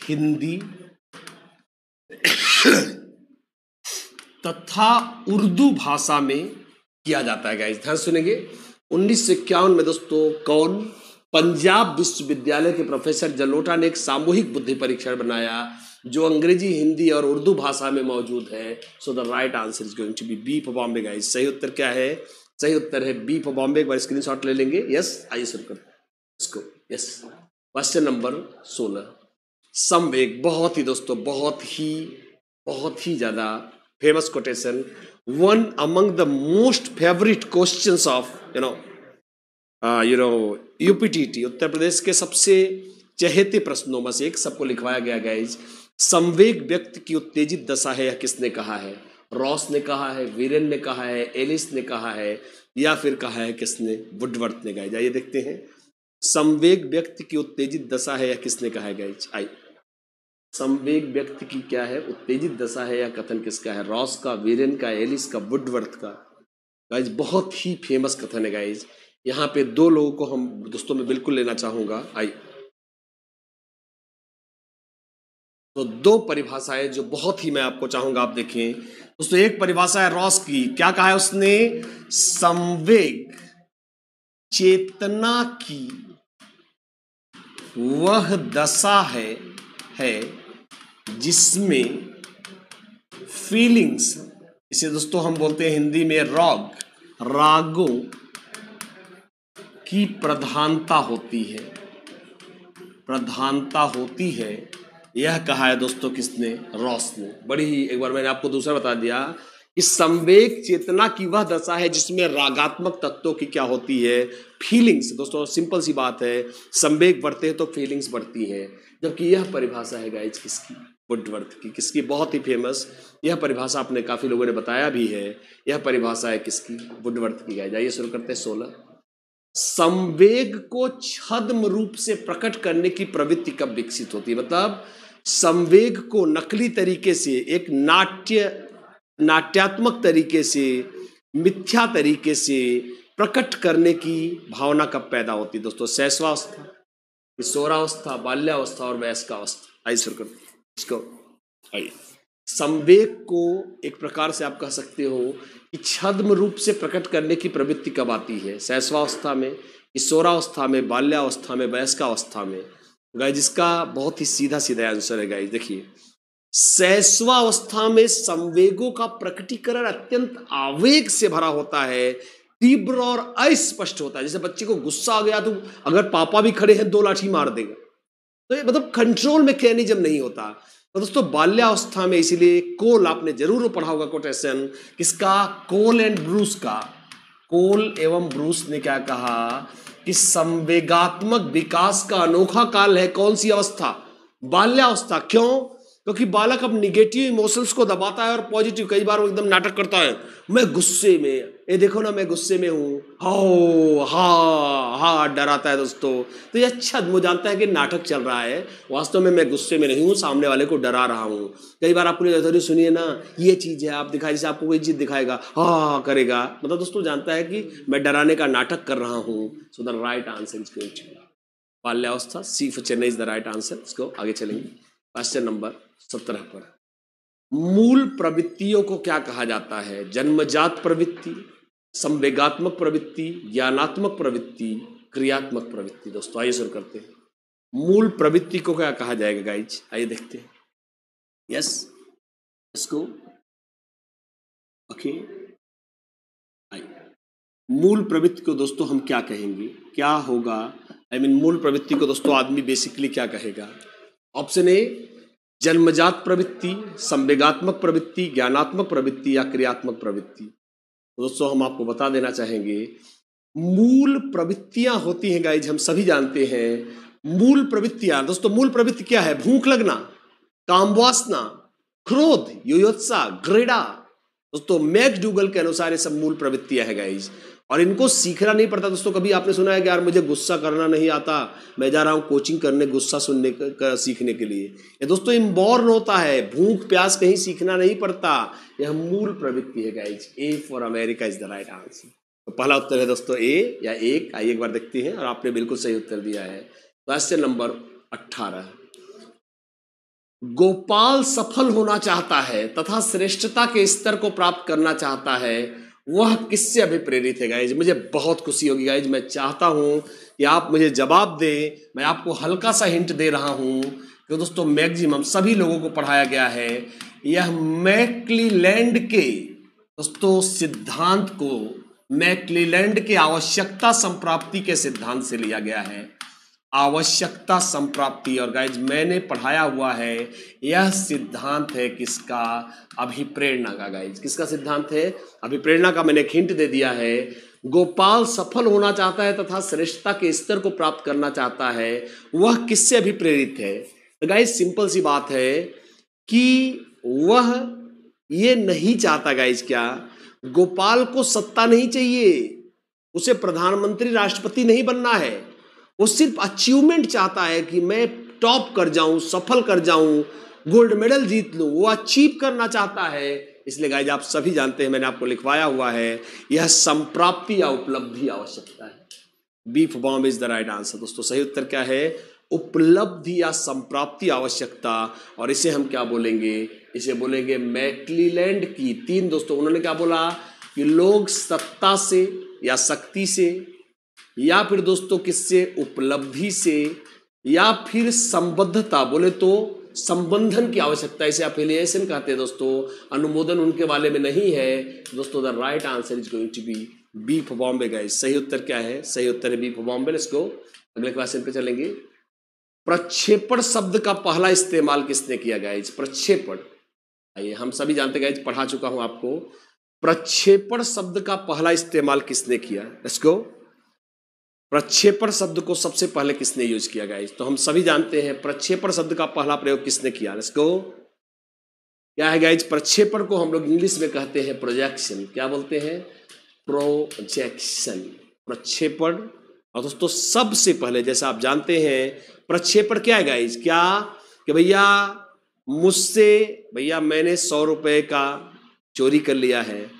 हिंदी तथा उर्दू भाषा में किया जाता है गाइस। ध्यान सुनेंगे 1951 में दोस्तों कौन, पंजाब विश्वविद्यालय के प्रोफेसर जलोटा ने एक सामूहिक बुद्धि परीक्षण बनाया जो अंग्रेजी, हिंदी और उर्दू भाषा में मौजूद है। So the right answer is going to be B for Bombay guys. सही उत्तर क्या है, सही उत्तर है बी फॉर बॉम्बे। एक बार स्क्रीनशॉट ले लेंगे। यस, आइए शुरू करते हैं इसको। यस, क्वेश्चन नंबर 16, समवेग, बहुत ही दोस्तों बहुत ही ज्यादा famous quotation, one among the most favourite questions of UPTT, Uttar Pradesh के सबसे चहेते प्रश्नों में से एक, सबको लिखवाया गया गाइज। संवेग व्यक्ति की उत्तेजित दशा है, यह किसने कहा है, रॉस ने कहा है, वीरेन ने कहा है, एलिस ने कहा है, या फिर कहा है किसने, वुडवर्थ ने गाइज। आइए देखते हैं, संवेग व्यक्ति की उत्तेजित दशा है, यह किसने कहा है गाइज। आइए, संवेग व्यक्ति की क्या है, उत्तेजित दशा है, या कथन किसका है, रॉस का, वीरेन का, एलिस का, वुडवर्थ का। गाइज बहुत ही फेमस कथन है गाइज। यहाँ पे दो लोगों को हम दोस्तों में बिल्कुल लेना चाहूंगा। आइए, तो दो परिभाषाएं जो बहुत ही मैं आपको चाहूंगा आप देखें दोस्तों। एक परिभाषा है रॉस की, क्या कहा है उसने, संवेग चेतना की वह दशा है जिसमें फीलिंग्स, इसे दोस्तों हम बोलते हैं हिंदी में रागों की प्रधानता होती है, यह कहा है दोस्तों किसने, रॉस ने। बड़ी ही, एक बार मैंने आपको दूसरा बता दिया कि संवेग चेतना की वह दशा है जिसमें रागात्मक तत्वों की क्या होती है, फीलिंग्स। दोस्तों सिंपल सी बात है, संवेग बढ़ते हैं तो फीलिंग्स बढ़ती है। जबकि यह परिभाषा है गाइज किसकी, वुडवर्थ की। किसकी, बहुत ही फेमस, यह परिभाषा आपने काफी लोगों ने बताया भी है, यह परिभाषा है किसकी, वुडवर्थ की गाइज। आइए शुरू करते हैं 16, संवेग को छद्म रूप से प्रकट करने की प्रवृत्ति कब विकसित होती है, मतलब संवेग को नकली तरीके से, एक नाट्यात्मक तरीके से, मिथ्या तरीके से प्रकट करने की भावना कब पैदा होती है दोस्तों, शैशवावस्था, किशोरावस्था, बाल्यावस्था और वयस्कावस्था। आइए शुरू करते हैं इसको। आइए, संवेग को एक प्रकार से आप कह सकते हो कि छद्म रूप से प्रकट करने की प्रवृत्ति कब आती है, शैशवावस्था में, किशोरावस्था में, बाल्यावस्था में, वयस्कावस्था में। गाइस इसका बहुत ही सीधा सीधा आंसर है गाइस। देखिए, शैशवावस्था में संवेगों का प्रकटीकरण अत्यंत आवेग से भरा होता है, तीव्र और अस्पष्ट होता है। जैसे बच्चे को गुस्सा आ गया तो अगर पापा भी खड़े हैं 2 लाठी मार देगा, तो ये मतलब कंट्रोल मैकेनिज्म नहीं होता। तो दोस्तों बाल्यावस्था में, इसीलिए कोल आपने जरूर पढ़ा होगा कोटेशन किसका, कोल एंड ब्रूस का। कोल एवं ब्रूस ने क्या कहा कि संवेगात्मक विकास का अनोखा काल है कौन सी अवस्था, बाल्यावस्था। क्यों, क्योंकि बालक अब निगेटिव इमोशंस को दबाता है और पॉजिटिव, कई बार वो एकदम नाटक करता है, मैं गुस्से में, ये देखो ना मैं गुस्से में हूँ, हा डराता है दोस्तों। तो ये अच्छा वो जानता है कि नाटक चल रहा है, वास्तव में मैं गुस्से में नहीं हूँ, सामने वाले को डरा रहा हूँ। कई बार आपने सुनिए ना, ये चीज है, आप दिखाई, जैसे आपको कोई चीज दिखाएगा हा करेगा, मतलब दोस्तों जानता है कि मैं डराने का नाटक कर रहा हूँ। So the right answer is going to बाल्यावस्था, C for Chennai is the right answer. इसको आगे चलेंगे क्वेश्चन नंबर 17 पर। मूल प्रवृत्तियों को क्या कहा जाता है, जन्मजात प्रवृत्ति, संवेगात्मक प्रवृत्ति, ज्ञानात्मक प्रवृत्ति, क्रियात्मक प्रवृत्ति। दोस्तों आइए शुरू करते हैं, मूल प्रवृत्ति को क्या कहा जाएगा गाइज, आइए देखते हैं। यस, इसको ओके, मूल प्रवृत्ति को दोस्तों हम क्या कहेंगे, क्या होगा, मूल प्रवृत्ति को दोस्तों आदमी बेसिकली क्या कहेगा। ऑप्शन ए जन्मजात प्रवृत्ति, संवेगात्मक प्रवृत्ति, ज्ञानात्मक प्रवृत्ति या क्रियात्मक प्रवृत्ति। तो दोस्तों हम आपको बता देना चाहेंगे, मूल प्रवृत्तियां होती हैं गाइज, हम सभी जानते हैं मूल प्रवृत्तियां। दोस्तों मूल प्रवृत्ति क्या है? भूख लगना, कामवासना, क्रोध, योयोत्सा, घृणा। दोस्तों मैकडूगल के अनुसार ये सब मूल प्रवृत्तियां हैं गाइज, और इनको सीखना नहीं पड़ता। दोस्तों कभी आपने सुना है कि यार मुझे गुस्सा करना नहीं आता, मैं जा रहा हूं कोचिंग करने गुस्सा सुनने का सीखने के लिए? ये दोस्तों इनबॉर्न होता है, भूख प्यास कहीं सीखना नहीं पड़ता, यह मूल प्रवृत्ति है guys. A for America is the right answer. तो पहला उत्तर है दोस्तों ए या एक। आइए एक बार देखते हैं, और आपने बिल्कुल सही उत्तर दिया है। क्वेश्चन नंबर 18, गोपाल सफल होना चाहता है तथा श्रेष्ठता के स्तर को प्राप्त करना चाहता है, वह किससे अभिप्रेरित है गाइज? मुझे बहुत खुशी होगी गाइज, मैं चाहता हूं कि आप मुझे जवाब दें। मैं आपको हल्का सा हिंट दे रहा हूं कि दोस्तों मैक्सिमम सभी लोगों को पढ़ाया गया है, यह मैक्लीलैंड के दोस्तों सिद्धांत को, मैक्लीलैंड के आवश्यकता संप्राप्ति के सिद्धांत से लिया गया है। आवश्यकता संप्राप्ति, और गाइज मैंने पढ़ाया हुआ है, यह सिद्धांत है किसका? अभिप्रेरणा का। गाइज किसका सिद्धांत है? अभिप्रेरणा का। मैंने एक हिंट दे दिया है, गोपाल सफल होना चाहता है तथा श्रेष्ठता के स्तर को प्राप्त करना चाहता है, वह किससे अभिप्रेरित है? तो गाइज सिंपल सी बात है कि वह ये नहीं चाहता गाइज, क्या गोपाल को सत्ता नहीं चाहिए, उसे प्रधानमंत्री राष्ट्रपति नहीं बनना है, वो सिर्फ अचीवमेंट चाहता है कि मैं टॉप कर जाऊं, सफल कर जाऊं, गोल्ड मेडल जीत लूं, वो अचीव करना चाहता है। इसलिए गाइज आप सभी जानते हैं, मैंने आपको लिखवाया हुआ है, यह संप्राप्ति या उपलब्धि आवश्यकता है। B for Bombay is the right answer. दोस्तों सही उत्तर क्या है? उपलब्धि या संप्राप्ति आवश्यकता। और इसे हम क्या बोलेंगे? इसे बोलेंगे मैक्लीलैंड की 3। दोस्तों उन्होंने क्या बोला कि लोग सत्ता से या शक्ति से, या फिर दोस्तों किससे? उपलब्धि से, या फिर संबद्धता, बोले तो संबंधन की आवश्यकता, इसे अफिलिएशन कहते हैं दोस्तों। अनुमोदन उनके वाले में नहीं है। दोस्तों the right answer is going to be B for Bombay guys. सही उत्तर क्या है? सही उत्तर है B for Bombay. Let's go अगले क्वेश्चन पे चलेंगे। प्रक्षेपण शब्द का पहला इस्तेमाल किसने किया गाइज? प्रक्षेपण, आइए हम सभी जानते गाइज, पढ़ा चुका हूं आपको। प्रक्षेपण शब्द का पहला इस्तेमाल किसने किया? Let's go. प्रक्षेपण शब्द को सबसे पहले किसने यूज किया गाइज? तो हम सभी जानते हैं प्रक्षेपण शब्द का पहला प्रयोग किसने किया? Let's go. क्या है गाइज? प्रक्षेपण को हम लोग इंग्लिश में कहते हैं प्रोजेक्शन। क्या बोलते हैं? प्रोजेक्शन, प्रक्षेपण। और दोस्तों सबसे पहले जैसा आप जानते हैं प्रक्षेपण क्या है गाइज? क्या कि भैया मैंने 100 रुपए का चोरी कर लिया है,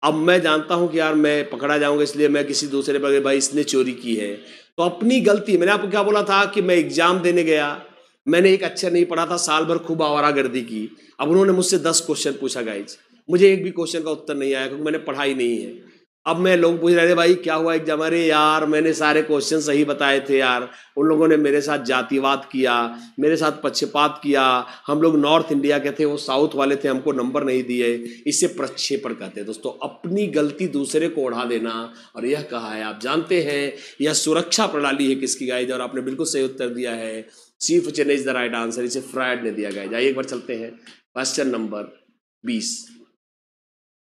अब मैं जानता हूं कि यार मैं पकड़ा जाऊंगा, इसलिए मैं किसी दूसरे पर, भाई इसने चोरी की है तो अपनी गलती। मैंने आपको क्या बोला था कि मैं एग्जाम देने गया, मैंने एक अक्षर नहीं पढ़ा था, साल भर खूब आवारागर्दी की। अब उन्होंने मुझसे 10 क्वेश्चन पूछा गाइज, मुझे एक भी क्वेश्चन का उत्तर नहीं आया क्योंकि मैंने पढ़ाई नहीं है। अब मैं लोग पूछ रहे थे भाई क्या हुआ एग्जाम? अरे यार मैंने सारे क्वेश्चन सही बताए थे यार, उन लोगों ने मेरे साथ जातिवाद किया, मेरे साथ पक्षपात किया, हम लोग नॉर्थ इंडिया के थे, वो साउथ वाले थे, हमको नंबर नहीं दिए। इसे प्रक्षेपण कहते हैं दोस्तों, अपनी गलती दूसरे को उड़ा देना। और यह कहा है, आप जानते हैं यह सुरक्षा प्रणाली है किसकी गाइज? और आपने बिल्कुल सही उत्तर दिया है, C for Chennai is the right answer. इसे फ्रायड ने दिया गाइज। आइए एक बार चलते हैं क्वेश्चन नंबर 20।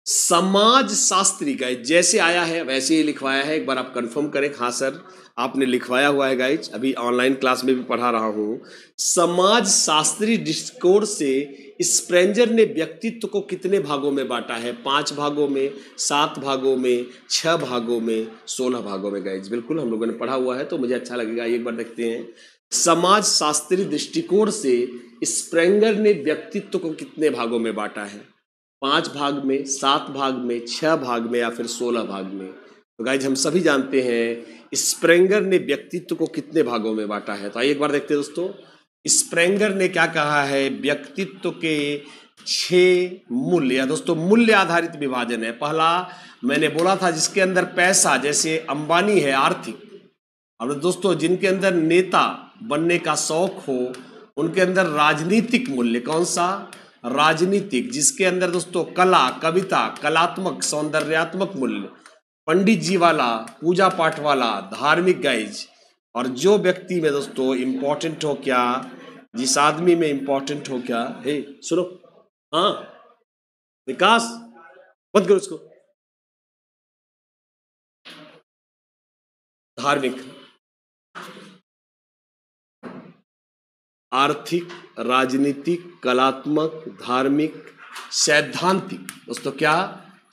समाज शास्त्री गाइज, जैसे आया है वैसे ही लिखवाया है, एक बार आप कंफर्म करें। हाँ सर आपने लिखवाया हुआ है गाइज, अभी ऑनलाइन क्लास में भी पढ़ा रहा हूं। समाज शास्त्री दृष्टिकोण से स्प्रेंजर ने व्यक्तित्व को कितने भागों में बांटा है? 5 भागों में, 7 भागों में, 6 भागों में, 16 भागों में गाइज। बिल्कुल हम लोगों ने पढ़ा हुआ है तो मुझे अच्छा लगेगा। एक बार देखते हैं, समाज शास्त्री दृष्टिकोण से स्प्रेंगर ने व्यक्तित्व को कितने भागों में बांटा है? 5 भाग में, 7 भाग में, 6 भाग में, या फिर 16 भाग में? तो गाइज हम सभी जानते हैं स्प्रेंगर ने व्यक्तित्व को कितने भागों में बांटा है। तो आइए एक बार देखते हैं दोस्तों, स्प्रेंगर ने क्या कहा है? व्यक्तित्व के 6 मूल्य, या दोस्तों मूल्य आधारित विभाजन है। पहला मैंने बोला था जिसके अंदर पैसा, जैसे अंबानी है आर्थिक, और दोस्तों जिनके अंदर नेता बनने का शौक हो उनके अंदर राजनीतिक मूल्य। कौन सा? राजनीतिक। जिसके अंदर दोस्तों कला, कविता, कलात्मक, सौंदर्यात्मक मूल्य, पंडित जी वाला, पूजा पाठ वाला, धार्मिक गाइज। और जो व्यक्ति में दोस्तों इंपॉर्टेंट हो क्या? जिस आदमी में इंपॉर्टेंट हो क्या, हे सुनो, हाँ विकास, बंद करो इसको। धार्मिक, आर्थिक, राजनीतिक, कलात्मक, धार्मिक, सैद्धांतिक। दोस्तों क्या,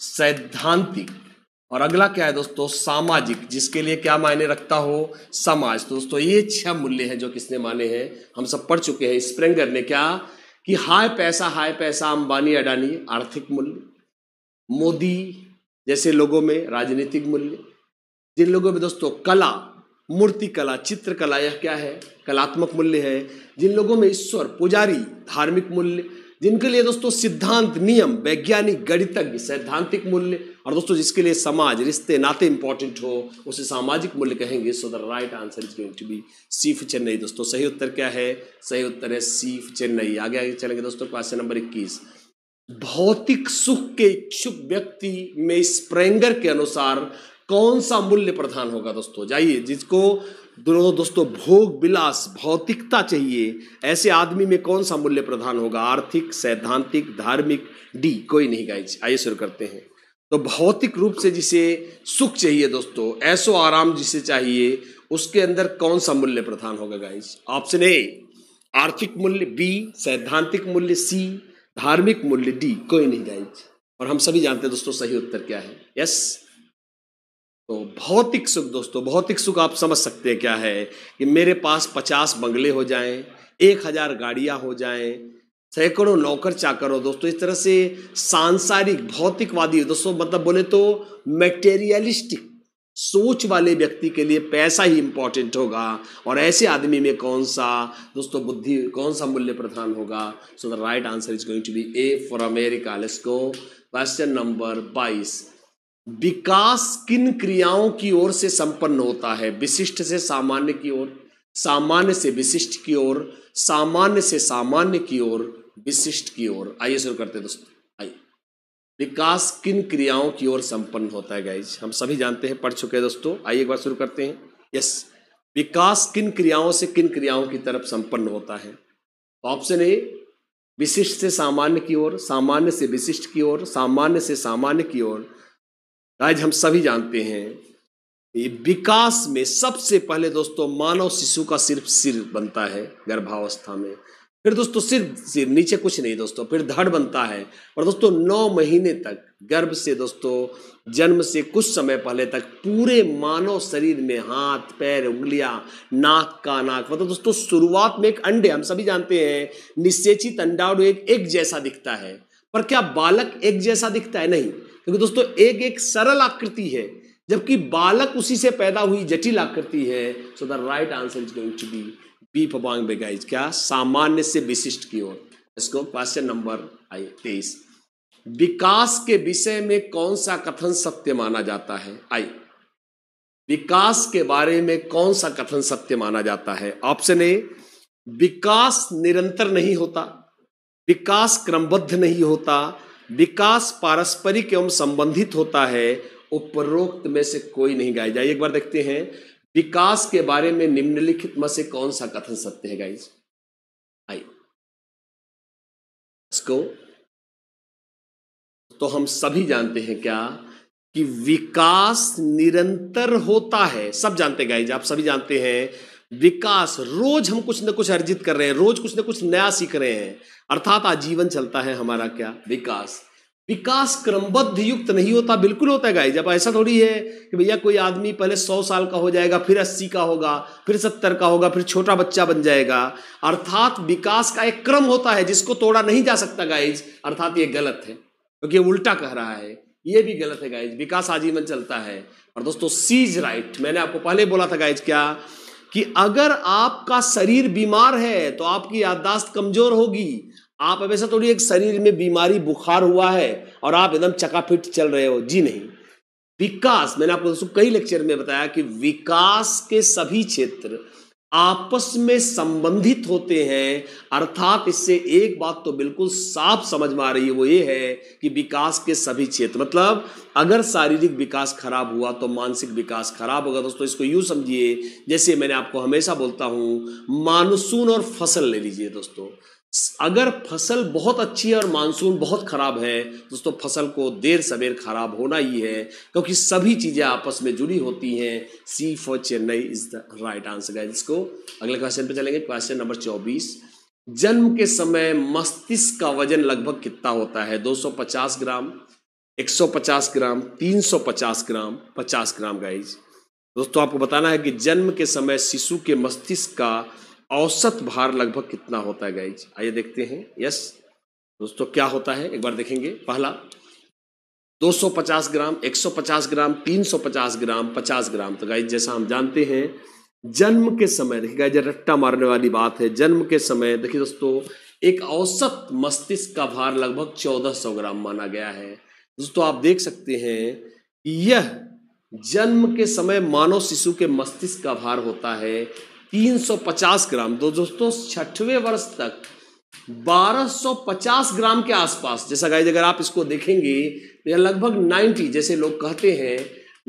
सैद्धांतिक। और अगला क्या है दोस्तों, सामाजिक, जिसके लिए क्या मायने रखता हो, समाज। तो दोस्तों ये 6 मूल्य हैं जो किसने माने हैं, हम सब पढ़ चुके हैं। स्प्रेंगर ने क्या कि हाय पैसा, अंबानी अडानी आर्थिक मूल्य, मोदी जैसे लोगों में राजनीतिक मूल्य, जिन लोगों में दोस्तों कला, मूर्ति कला, चित्रकला, यह क्या है, कलात्मक मूल्य है। जिन लोगों में ईश्वर, पुजारी, धार्मिक मूल्य। जिनके लिए दोस्तों सिद्धांत, नियम, वैज्ञानिक, गणितज्ञ, सैद्धांतिक मूल्य। और दोस्तों जिसके लिए समाज, रिश्ते नाते इंपॉर्टेंट हो, उसे सामाजिक मूल्य कहेंगे। So the right answer is going to be C for Chennai. दोस्तों सही उत्तर क्या है, सही उत्तर है सी फॉर चेन्नई। आगे चलेंगे दोस्तों, क्वेश्चन नंबर 21। भौतिक सुख के इच्छुक व्यक्ति में स्प्रेंगर के अनुसार कौन सा मूल्य प्रधान होगा। दोस्तों जाइए, जिसको दोस्तों भोग विलास, भौतिकता चाहिए, ऐसे आदमी में कौन सा मूल्य प्रधान होगा, आर्थिक, सैद्धांतिक, धार्मिक, डी कोई नहीं गाइज। आइए शुरू करते हैं। तो भौतिक रूप से जिसे सुख चाहिए दोस्तों, ऐसो आराम जिसे चाहिए, उसके अंदर कौन सा मूल्य प्रधान होगा गाइज। ऑप्शन ए आर्थिक मूल्य, बी सैद्धांतिक मूल्य, सी धार्मिक मूल्य, डी कोई नहीं गाइज। और हम सभी जानते हैं दोस्तों सही उत्तर क्या है, यस। तो भौतिक सुख दोस्तों, भौतिक सुख आप समझ सकते हैं क्या है कि मेरे पास 50 बंगले हो जाएं, 1000 गाड़ियां हो जाएं, सैकड़ों नौकर चाकर हो। दोस्तों इस तरह से सांसारिक भौतिकवादी दोस्तों, मतलब बोले तो मटेरियलिस्टिक सोच वाले व्यक्ति के लिए पैसा ही इंपॉर्टेंट होगा। और ऐसे आदमी में कौन सा दोस्तों बुद्धि, कौन सा मूल्य प्रधान होगा। So the right answer is going to be A for America. Let's go question number 22। विकास किन क्रियाओं की ओर से संपन्न होता है, विशिष्ट से सामान्य की ओर, सामान्य से विशिष्ट की ओर, सामान्य से सामान्य की ओर, विशिष्ट की ओर। आइए शुरू करते हैं दोस्तों। आइए, विकास किन क्रियाओं की ओर संपन्न होता है गाइज, हम सभी जानते हैं, पढ़ चुके हैं दोस्तों। आइए एक बार शुरू करते हैं। यस, विकास किन क्रियाओं से किन क्रियाओं की तरफ संपन्न होता है। ऑप्शन ए विशिष्ट से सामान्य की ओर, सामान्य से विशिष्ट की ओर, सामान्य से सामान्य की ओर। आज हम सभी जानते हैं ये विकास में सबसे पहले दोस्तों मानव शिशु का सिर्फ सिर बनता है गर्भावस्था में, फिर दोस्तों सिर नीचे कुछ नहीं दोस्तों, फिर धड़ बनता है। और दोस्तों 9 महीने तक गर्भ से दोस्तों जन्म से कुछ समय पहले तक पूरे मानव शरीर में हाथ, पैर, उंगलियां, नाक का नाक, मतलब दोस्तों शुरुआत में एक अंडे, हम सभी जानते हैं निषेचित अंडाणु एक जैसा दिखता है, पर क्या बालक एक जैसा दिखता है, नहीं। क्योंकि दोस्तों एक सरल आकृति है, जबकि बालक उसी से पैदा हुई जटिल आकृति है। So the right answer is going to be B for Bombay guys, क्या सामान्य से विशिष्ट की ओर। इसको क्वेश्चन नंबर 23। विकास के विषय में कौन सा कथन सत्य माना जाता है। विकास के बारे में कौन सा कथन सत्य माना जाता है। ऑप्शन ए विकास निरंतर नहीं होता, विकास क्रमबद्ध नहीं होता, विकास पारस्परिक एवं संबंधित होता है, उपरोक्त में से कोई नहीं गाइज। एक बार देखते हैं विकास के बारे में निम्नलिखित में से कौन सा कथन सत्य है गाइज। आइए इसको तो हम सभी जानते हैं क्या कि विकास निरंतर होता है, सब जानते हैं गाइज, आप सभी जानते हैं। विकास रोज हम कुछ न कुछ अर्जित कर रहे हैं, रोज कुछ न कुछ नया सीख रहे हैं, अर्थात आजीवन चलता है हमारा क्या विकास। विकास क्रमबद्ध युक्त नहीं होता, बिल्कुल होता है गाइस। जब ऐसा थोड़ी है कि भैया कोई आदमी पहले 100 साल का हो जाएगा, फिर 80 का होगा, फिर 70 का होगा, फिर छोटा बच्चा बन जाएगा। अर्थात विकास का एक क्रम होता है जिसको तोड़ा नहीं जा सकता गाइस। अर्थात ये गलत है क्योंकि ये उल्टा कह रहा है, ये भी गलत है गाइस। विकास आजीवन चलता है। और दोस्तों सीज राइट, मैंने आपको पहले बोला था गाइस क्या कि अगर आपका शरीर बीमार है तो आपकी याददाश्त कमजोर होगी। आप अब ऐसा थोड़ी एक शरीर में बीमारी बुखार हुआ है और आप एकदम चकाफिट चल रहे हो, जी नहीं। विकास, मैंने आपको दोस्तों कई लेक्चर में बताया कि विकास के सभी क्षेत्र आपस में संबंधित होते हैं। अर्थात इससे एक बात तो बिल्कुल साफ समझ में आ रही है, वो ये है कि विकास के सभी क्षेत्र, मतलब अगर शारीरिक विकास खराब हुआ तो मानसिक विकास खराब होगा। दोस्तों इसको यूं समझिए, जैसे मैंने आपको हमेशा बोलता हूं, मानसून और फसल ले लीजिए दोस्तों। अगर फसल बहुत अच्छी है और मानसून बहुत खराब है दोस्तों, फसल को देर सवेर खराब होना ही है, क्योंकि सभी चीजें आपस में जुड़ी होती हैं। C for Chennai is the right answer guys. इसको अगले क्वेश्चन पे चलेंगे, क्वेश्चन नंबर 24। जन्म के समय मस्तिष्क का वजन लगभग कितना होता है? 250 ग्राम, 150 ग्राम, 350 ग्राम, 50 ग्राम गाइज। दोस्तों आपको बताना है कि जन्म के समय शिशु के मस्तिष्क का औसत भार लगभग कितना होता है गाइज। आइए देखते हैं। यस दोस्तों, क्या होता है एक बार देखेंगे। पहला 250 ग्राम, 150 ग्राम, 350 ग्राम, 50 ग्राम। तो गाइज जैसा हम जानते हैं, जन्म के समय, देखिए गाइज रट्टा मारने वाली बात है, जन्म के समय देखिए दोस्तों एक औसत मस्तिष्क का भार लगभग 1400 ग्राम माना गया है। दोस्तों आप देख सकते हैं कि यह जन्म के समय मानव शिशु के मस्तिष्क का भार होता है 350 ग्राम। तो दोस्तों 6वें वर्ष तक 1250 ग्राम के आसपास, जैसा गाइज अगर आप इसको देखेंगे तो यह लगभग 90, जैसे लोग कहते हैं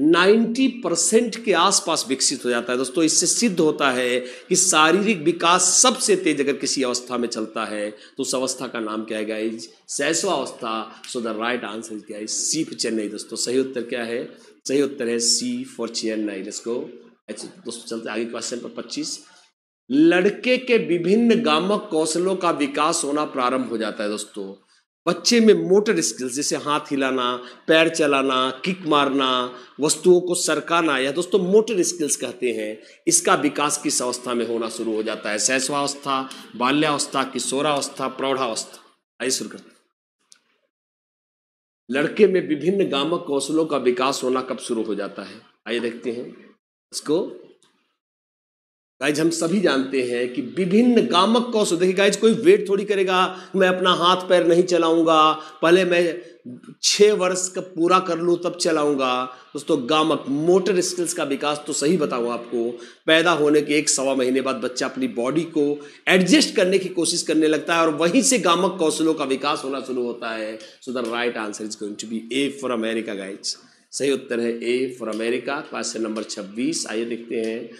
90% के आसपास विकसित हो जाता है। दोस्तों इससे सिद्ध होता है कि शारीरिक विकास सबसे तेज अगर किसी अवस्था में चलता है तो उस अवस्था का नाम क्या है गाइज? शैशवावस्था। So the right answer is guys C for Chennai. दोस्तों सही उत्तर क्या है? सही उत्तर है C for Chennai. Let's go. दोस्तों चलते आगे क्वेश्चन पर 25। लड़के के विभिन्न गामक कौशलों का विकास होना प्रारंभ हो जाता है। दोस्तों बच्चे में मोटर स्किल्स जैसे हाथ हिलाना, पैर चलाना, किक मारना, वस्तुओं को सरकाना, या दोस्तों मोटर स्किल्स कहते हैं, इसका विकास किस अवस्था में होना शुरू हो जाता है? शैशवावस्था, बाल्यावस्था, किशोरावस्था, प्रौढ़ावस्था। आइए शुरू करते हैं। लड़के में विभिन्न गामक कौशलों का विकास होना कब शुरू हो जाता है? आइए देखते हैं इसको। गाइज हम सभी जानते हैं कि विभिन्न गामक कौशल, देखिए गाइज कोई वेट थोड़ी करेगा, मैं अपना हाथ पैर नहीं चलाऊंगा, पहले मैं 6 वर्ष का पूरा कर लूं तब चलाऊंगा। दोस्तों गामक मोटर स्किल्स का विकास तो सही बताऊं आपको, पैदा होने के 1-1.25 महीने बाद बच्चा अपनी बॉडी को एडजस्ट करने की कोशिश करने लगता है और वहीं से गामक कौशलों का विकास होना शुरू होता है। So the right answer is going to be A for America guys. सही उत्तर है A for America. Question number 26 आइए देखते हैं।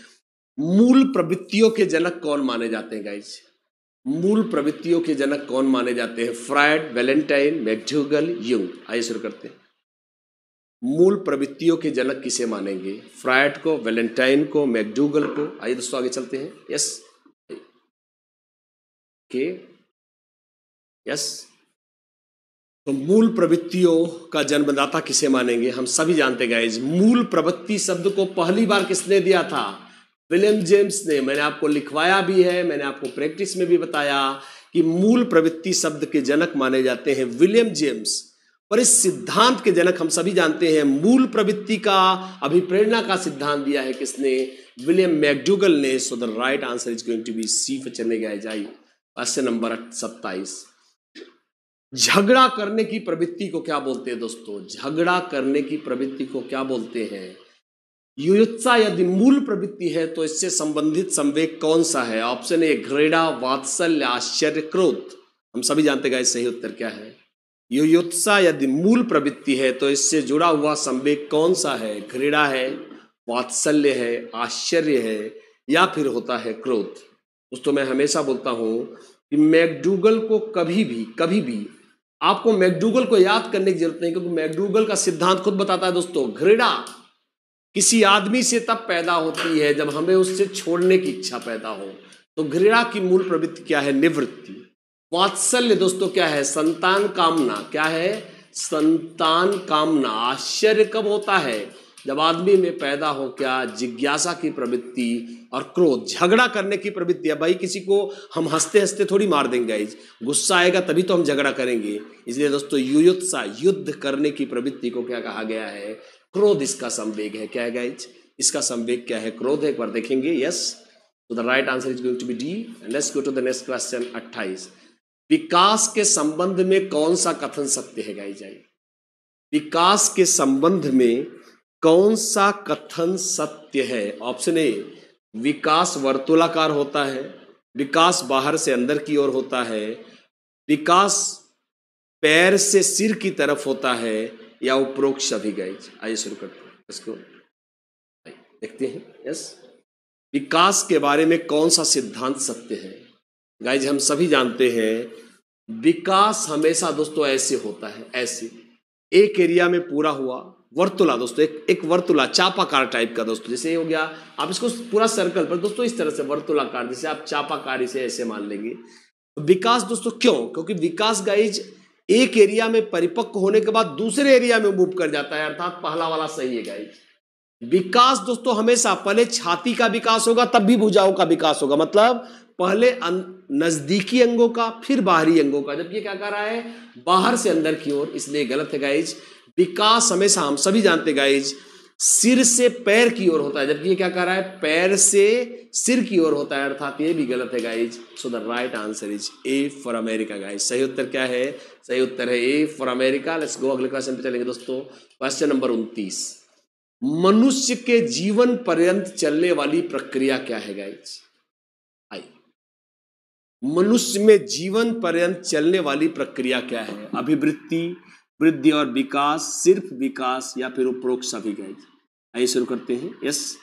मूल प्रवृत्तियों के जनक कौन माने जाते हैं गाइज? मूल प्रवृत्तियों के जनक कौन माने जाते हैं? Freud, Valentine, McDougall, Jung. आइए शुरू करते हैं। मूल प्रवृत्तियों के जनक किसे मानेंगे? फ्रायड को, वैलेंटाइन को, मैक्डूगल को। आइए दोस्तों आगे चलते हैं। यस के यस तो मूल प्रवृत्तियों का जन्मदाता किसे मानेंगे? हम सभी जानते हैं गाइज, मूल प्रवृत्ति शब्द को पहली बार किसने दिया था? विलियम जेम्स ने। मैंने आपको लिखवाया भी है, मैंने आपको प्रैक्टिस में भी बताया कि मूल प्रवृत्ति शब्द के जनक माने जाते हैं विलियम जेम्स। पर इस सिद्धांत के जनक हम सभी जानते हैं, मूल प्रवृत्ति का अभिप्रेरणा का सिद्धांत दिया है किसने? विलियम मैक्डूगल ने। So the right answer is going to be C for Chennai guys. आइए क्वेश्चन नंबर 27। झगड़ा करने की प्रवृत्ति को क्या बोलते हैं दोस्तों? झगड़ा करने की प्रवृत्ति को क्या बोलते हैं? युयुत्सा यदि मूल प्रवृत्ति है तो इससे संबंधित संवेग कौन सा है? ऑप्शन ए घृणा, वात्सल्य, आश्चर्य, क्रोध। हम सभी जानते हैं सही उत्तर क्या है? युयुत्सा यदि मूल प्रवृत्ति है तो इससे जुड़ा हुआ संवेग कौन सा है? घृणा है, वात्सल्य है, आश्चर्य है, या फिर होता है क्रोध। दोस्तों मैं हमेशा बोलता हूं कि मैक्डूगल को कभी भी आपको मैक्डूगल को याद करने की जरूरत नहीं, क्योंकि मैक्डूगल का सिद्धांत खुद बताता है दोस्तों, घृणा किसी आदमी से तब पैदा होती है जब हमें उससे छोड़ने की इच्छा पैदा हो। तो घृणा की मूल प्रवृत्ति क्या है? निवृत्ति। वात्सल्य दोस्तों क्या है? संतान कामना। क्या है? संतान कामना। आश्चर्य कब होता है? जब आदमी में पैदा हो क्या? जिज्ञासा की प्रवृत्ति। और क्रोध झगड़ा करने की प्रवृत्ति है। भाई किसी को हम हंसते हंसते थोड़ी मार देंगे, गुस्सा आएगा तभी तो हम झगड़ा करेंगे। इसलिए दोस्तों युयुत्सा, युद्ध करने की प्रवृत्ति को क्या कहा गया है? क्रोध इसका संवेग है। क्या है गाइज? इसका संवेग क्या है? क्रोध है। एक बार देखेंगे। यस तो the right answer is going to be D. Let's go to the next question 28। विकास के संबंध में कौन सा कथन सत्य है गाइज? विकास के संबंध में कौन सा कथन सत्य है? ऑप्शन ए विकास वर्तुलाकार होता है, विकास बाहर से अंदर की ओर होता है, विकास पैर से सिर की तरफ होता है, या उपरोक्त सभी गाइज। आइए शुरू करते हैं इसको, देखते हैं। यस, विकास के बारे में कौन सा सिद्धांत सत्य है गाइज? हम सभी जानते हैं विकास हमेशा दोस्तों ऐसे होता है, ऐसे एक एरिया में पूरा हुआ वर्तुला दोस्तों, एक वर्तुला चापाकार टाइप का दोस्तों, जैसे हो गया, आप इसको पूरा सर्कल पर दोस्तों इस तरह से वर्तुलाकार, जैसे आप चापाकार इसे ऐसे मान लेंगे। विकास दोस्तों क्यों? क्योंकि विकास गाइज एक एरिया में परिपक्व होने के बाद दूसरे एरिया में मूव कर जाता है, अर्थात पहला वाला सही है गाइज। विकास दोस्तों हमेशा पहले छाती का विकास होगा तब भी भुजाओं का विकास होगा, मतलब पहले नजदीकी अंगों का फिर बाहरी अंगों का, जबकि ये क्या कर रहा है, बाहर से अंदर की ओर, इसलिए गलत है गाइज। विकास हमेशा हम सभी जानते गाइज सिर से पैर की ओर होता है, जबकि ये क्या कर रहा है, पैर से सिर की ओर होता है, अर्थात ये भी गलत है guys. So the right answer is a for America guys. सही उत्तर क्या है? सही उत्तर है A for America. Let's go अगले क्वेश्चन पे चलेंगे दोस्तों। क्वेश्चन नंबर 29, मनुष्य के जीवन पर्यंत चलने वाली प्रक्रिया क्या है गाइज? आई, मनुष्य में जीवन पर्यंत चलने वाली प्रक्रिया क्या है? अभिवृद्धि, वृद्धि और विकास, सिर्फ विकास, या फिर उपरोक्त सभी गाइज? आइए शुरू करते हैं। यस,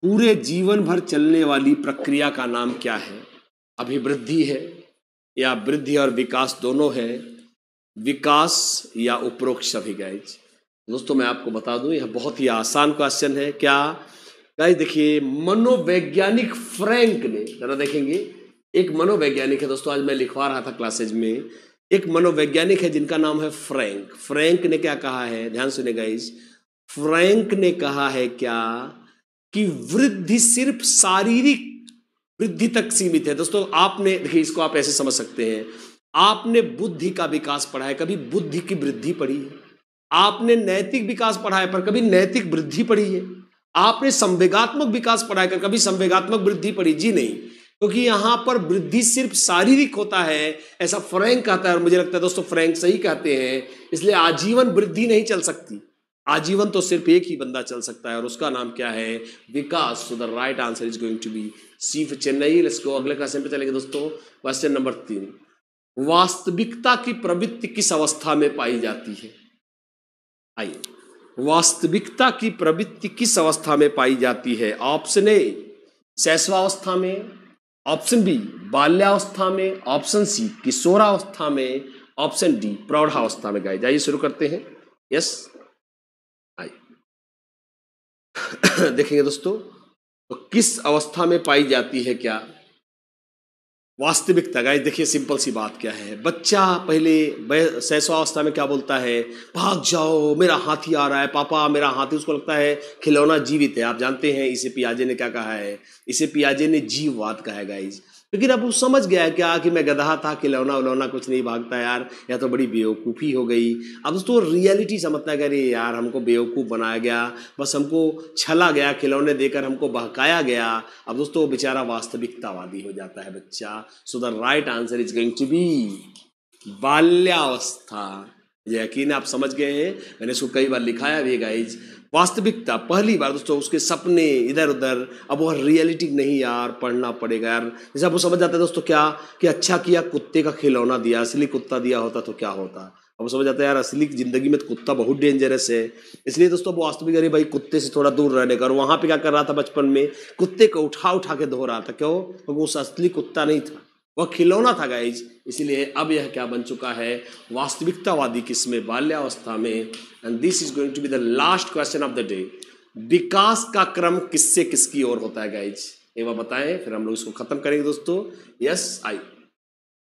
पूरे जीवन भर चलने वाली प्रक्रिया का नाम क्या है? अभिवृद्धि है, या वृद्धि और विकास दोनों है, विकास या उपरोक्त सभी गाइज? दोस्तों मैं आपको बता दूं यह बहुत ही आसान क्वेश्चन है। क्या गाइज? देखिए, मनोवैज्ञानिक फ्रैंक ने, जरा देखेंगे, एक मनोवैज्ञानिक है दोस्तों, आज मैं लिखवा रहा था क्लासेज में, एक मनोवैज्ञानिक है जिनका नाम है फ्रैंक। फ्रैंक ने क्या कहा है, ध्यान सुने गाइज, फ्रैंक ने कहा है क्या कि वृद्धि सिर्फ शारीरिक वृद्धि तक सीमित है। दोस्तों आपने देखिए, इसको आप ऐसे समझ सकते हैं, आपने बुद्धि का विकास पढ़ा है, कभी बुद्धि की वृद्धि पढ़ी है? आपने नैतिक विकास पढ़ा है, पर कभी नैतिक वृद्धि पढ़ी है? आपने संवेगात्मक विकास पढ़ा है, कभी संवेगात्मक वृद्धि पढ़ी? जी नहीं, क्योंकि यहां पर वृद्धि सिर्फ शारीरिक होता है, ऐसा फ्रैंक कहता है। और मुझे लगता है दोस्तों फ्रैंक सही कहते हैं, इसलिए आजीवन वृद्धि नहीं चल सकती, आजीवन तो सिर्फ एक ही बंदा चल सकता है, और उसका नाम क्या है? विकास। So the right answer is going to be C for Chennai. Let's go अगले क्वेश्चन पे चलेंगे दोस्तों। क्वेश्चन नंबर 3, वास्तविकता की प्रवृत्ति किस अवस्था में पाई जाती है? आइए, वास्तविकता की प्रवृत्ति किस अवस्था में पाई जाती है? ऑप्शन ए शैशवावस्था में, ऑप्शन बी बाल्यावस्था में, ऑप्शन सी किशोरावस्था में, ऑप्शन डी प्रौढ़ावस्था में। गाइस आइए शुरू करते हैं। यस, आइए देखेंगे दोस्तों, तो किस अवस्था में पाई जाती है क्या वास्तविकता? गाइस देखिए, सिंपल सी बात क्या है, बच्चा पहले शैशवावस्था में क्या बोलता है? भाग जाओ, मेरा हाथी आ रहा है, पापा मेरा हाथी। उसको लगता है खिलौना जीवित है। आप जानते हैं इसे पियाजे ने क्या कहा है? इसे पियाजे ने जीववाद कहा है गाइस। लेकिन अब वो समझ गया है क्या कि मैं गधा था, खिलौना उलौना कुछ नहीं भागता यार, या तो बड़ी बेवकूफ़ी हो गई। अब दोस्तों रियलिटी समझता है कि अरे यार हमको बेवकूफ़ बनाया गया, बस हमको छला गया, खिलौने देकर हमको बहकाया गया। अब दोस्तों बेचारा वास्तविकतावादी हो जाता है बच्चा। So the right answer is going to be बाल्यावस्था। यकीन आप समझ गए हैं, मैंने इसको कई बार लिखाया भी गाइज। वास्तविकता पहली बार दोस्तों, उसके सपने इधर उधर, अब वह रियलिटी नहीं यार, पढ़ना पड़ेगा यार। जैसे आप वो समझ जाते हैं दोस्तों क्या कि अच्छा किया कुत्ते का खिलौना दिया, असली कुत्ता दिया होता तो क्या होता। अब समझ जाता है यार असली जिंदगी में कुत्ता बहुत डेंजरस है, इसलिए दोस्तों वो वास्तविक अरे भाई कुत्ते से थोड़ा दूर रहने का। और वहां पे क्या कर रहा था बचपन में, कुत्ते को उठा उठा के धो रहा था। क्यों? क्योंकि वो असली कुत्ता नहीं था, वह खिलौना था गाइज। इसलिए अब यह क्या बन चुका है? वास्तविकतावादी किसमें? बाल्यावस्था में। And this is going to be the last question of the day. विकास का क्रम किससे किसकी ओर होता है गाइज? एक बार बताएं, फिर हम लोग इसको खत्म करेंगे दोस्तों। यस, आई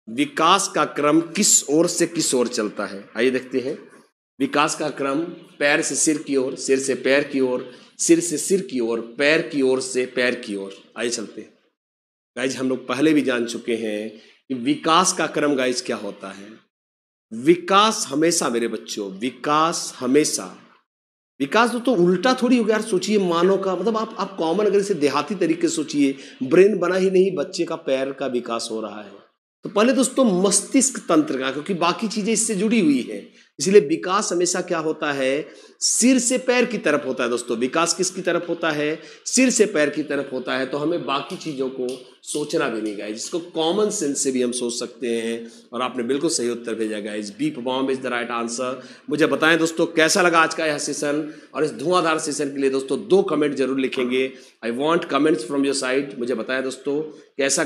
विकास का क्रम किस ओर से किस ओर चलता है? आइए देखते हैं। विकास का क्रम पैर से सिर की ओर, सिर से पैर की ओर, सिर से सिर की ओर, पैर की ओर से पैर की ओर। आइए चलते हैं गाइज। हम लोग पहले भी जान चुके हैं कि विकास का क्रम गाइज क्या होता है। विकास हमेशा मेरे बच्चों, विकास हमेशा, विकास तो उल्टा थोड़ी हो गया यार। सोचिए मानव का, मतलब आप कॉमन अगर इसे देहाती तरीके से सोचिए, ब्रेन बना ही नहीं, बच्चे का पैर का विकास हो रहा है। तो पहले दोस्तों मस्तिष्क तंत्र का, क्योंकि बाकी चीजें इससे जुड़ी हुई है, इसलिए विकास हमेशा क्या होता है, सिर से पैर की तरफ होता है दोस्तों। विकास किसकी तरफ होता है, सिर से पैर की तरफ होता है। तो हमें बाकी चीजों को सोचना भी नहीं गाइज, जिसको कॉमन सेंस से भी हम सोच सकते हैं। और आपने बिल्कुल सही उत्तर भेजा guys, B Bombay is the right answer. मुझे बताएं दोस्तों कैसा लगा आज का यह सेशन, और इस धुआंधार सेशन के लिए दोस्तों 2 कमेंट जरूर लिखेंगे। I want comments from your side. मुझे बताएं दोस्तों कैसा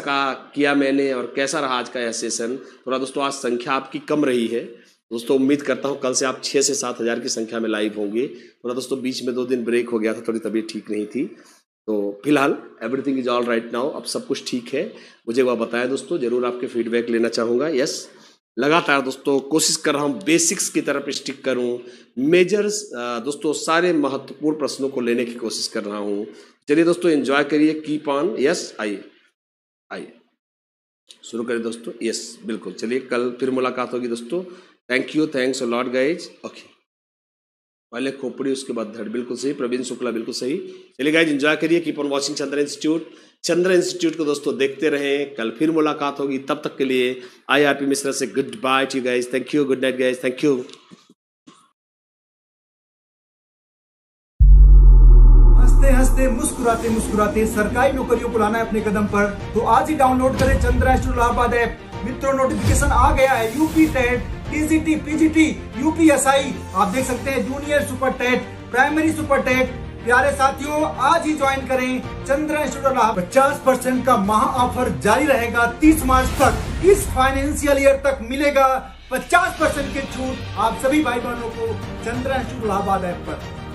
किया मैंने और कैसा रहा आज का यह सेशन। थोड़ा दोस्तों आज संख्या आपकी कम रही है दोस्तों, उम्मीद करता हूं कल से आप 6 से 7 हज़ार की संख्या में लाइव होंगे। थोड़ा दोस्तों बीच में 2 दिन ब्रेक हो गया था, थोड़ी तबीयत ठीक नहीं थी। तो फिलहाल everything is all right now, अब सब कुछ ठीक है। मुझे वह बताएं दोस्तों, जरूर आपके फीडबैक लेना चाहूँगा। यस, लगातार दोस्तों कोशिश कर रहा हूँ बेसिक्स की तरफ स्टिक करूँ, मेजर्स दोस्तों सारे महत्वपूर्ण प्रश्नों को लेने की कोशिश कर रहा हूँ। चलिए दोस्तों एंजॉय करिए, कीप ऑन। यस, आइए शुरू करें दोस्तों। यस बिल्कुल, चलिए कल फिर मुलाकात होगी दोस्तों। Thank you, thanks a lot guys. Okay, पहले खोपड़ी उसके बाद धड़, बिल्कुल सही। प्रवीण शुक्ला बिल्कुल सही। चलिए गाइज एंजॉय करिए, keep on watching Chandra institute. Chandra institute को दोस्तों देखते रहें, कल फिर मुलाकात होगी। तब तक के लिए IRP मिश्रा से good by two you guys. Thank you, good night guys, thank you. हंसते हंसते मुस्कुराते मुस्कुराते सरकारी नौकरियों को लाना है अपने कदम पर, तो आज ही डाउनलोड करें चंद्र इंस्टीट्यूट इलाहाबाद ऐप। मित्रों नोटिफिकेशन आ गया है, UP TET, TGT, PGT, UPSI, आप देख सकते हैं junior super TET, primary super TET. प्यारे साथियों आज ही ज्वाइन करें चंद्र इंस्टीट्यूट इलाहाबाद। 50% का महा ऑफर जारी रहेगा 30 मार्च तक। इस फाइनेंशियल ईयर तक मिलेगा 50% की छूट आप सभी भाई बहनों को चंद्र इंस्टीट्यूट इलाहाबाद ऐप पर।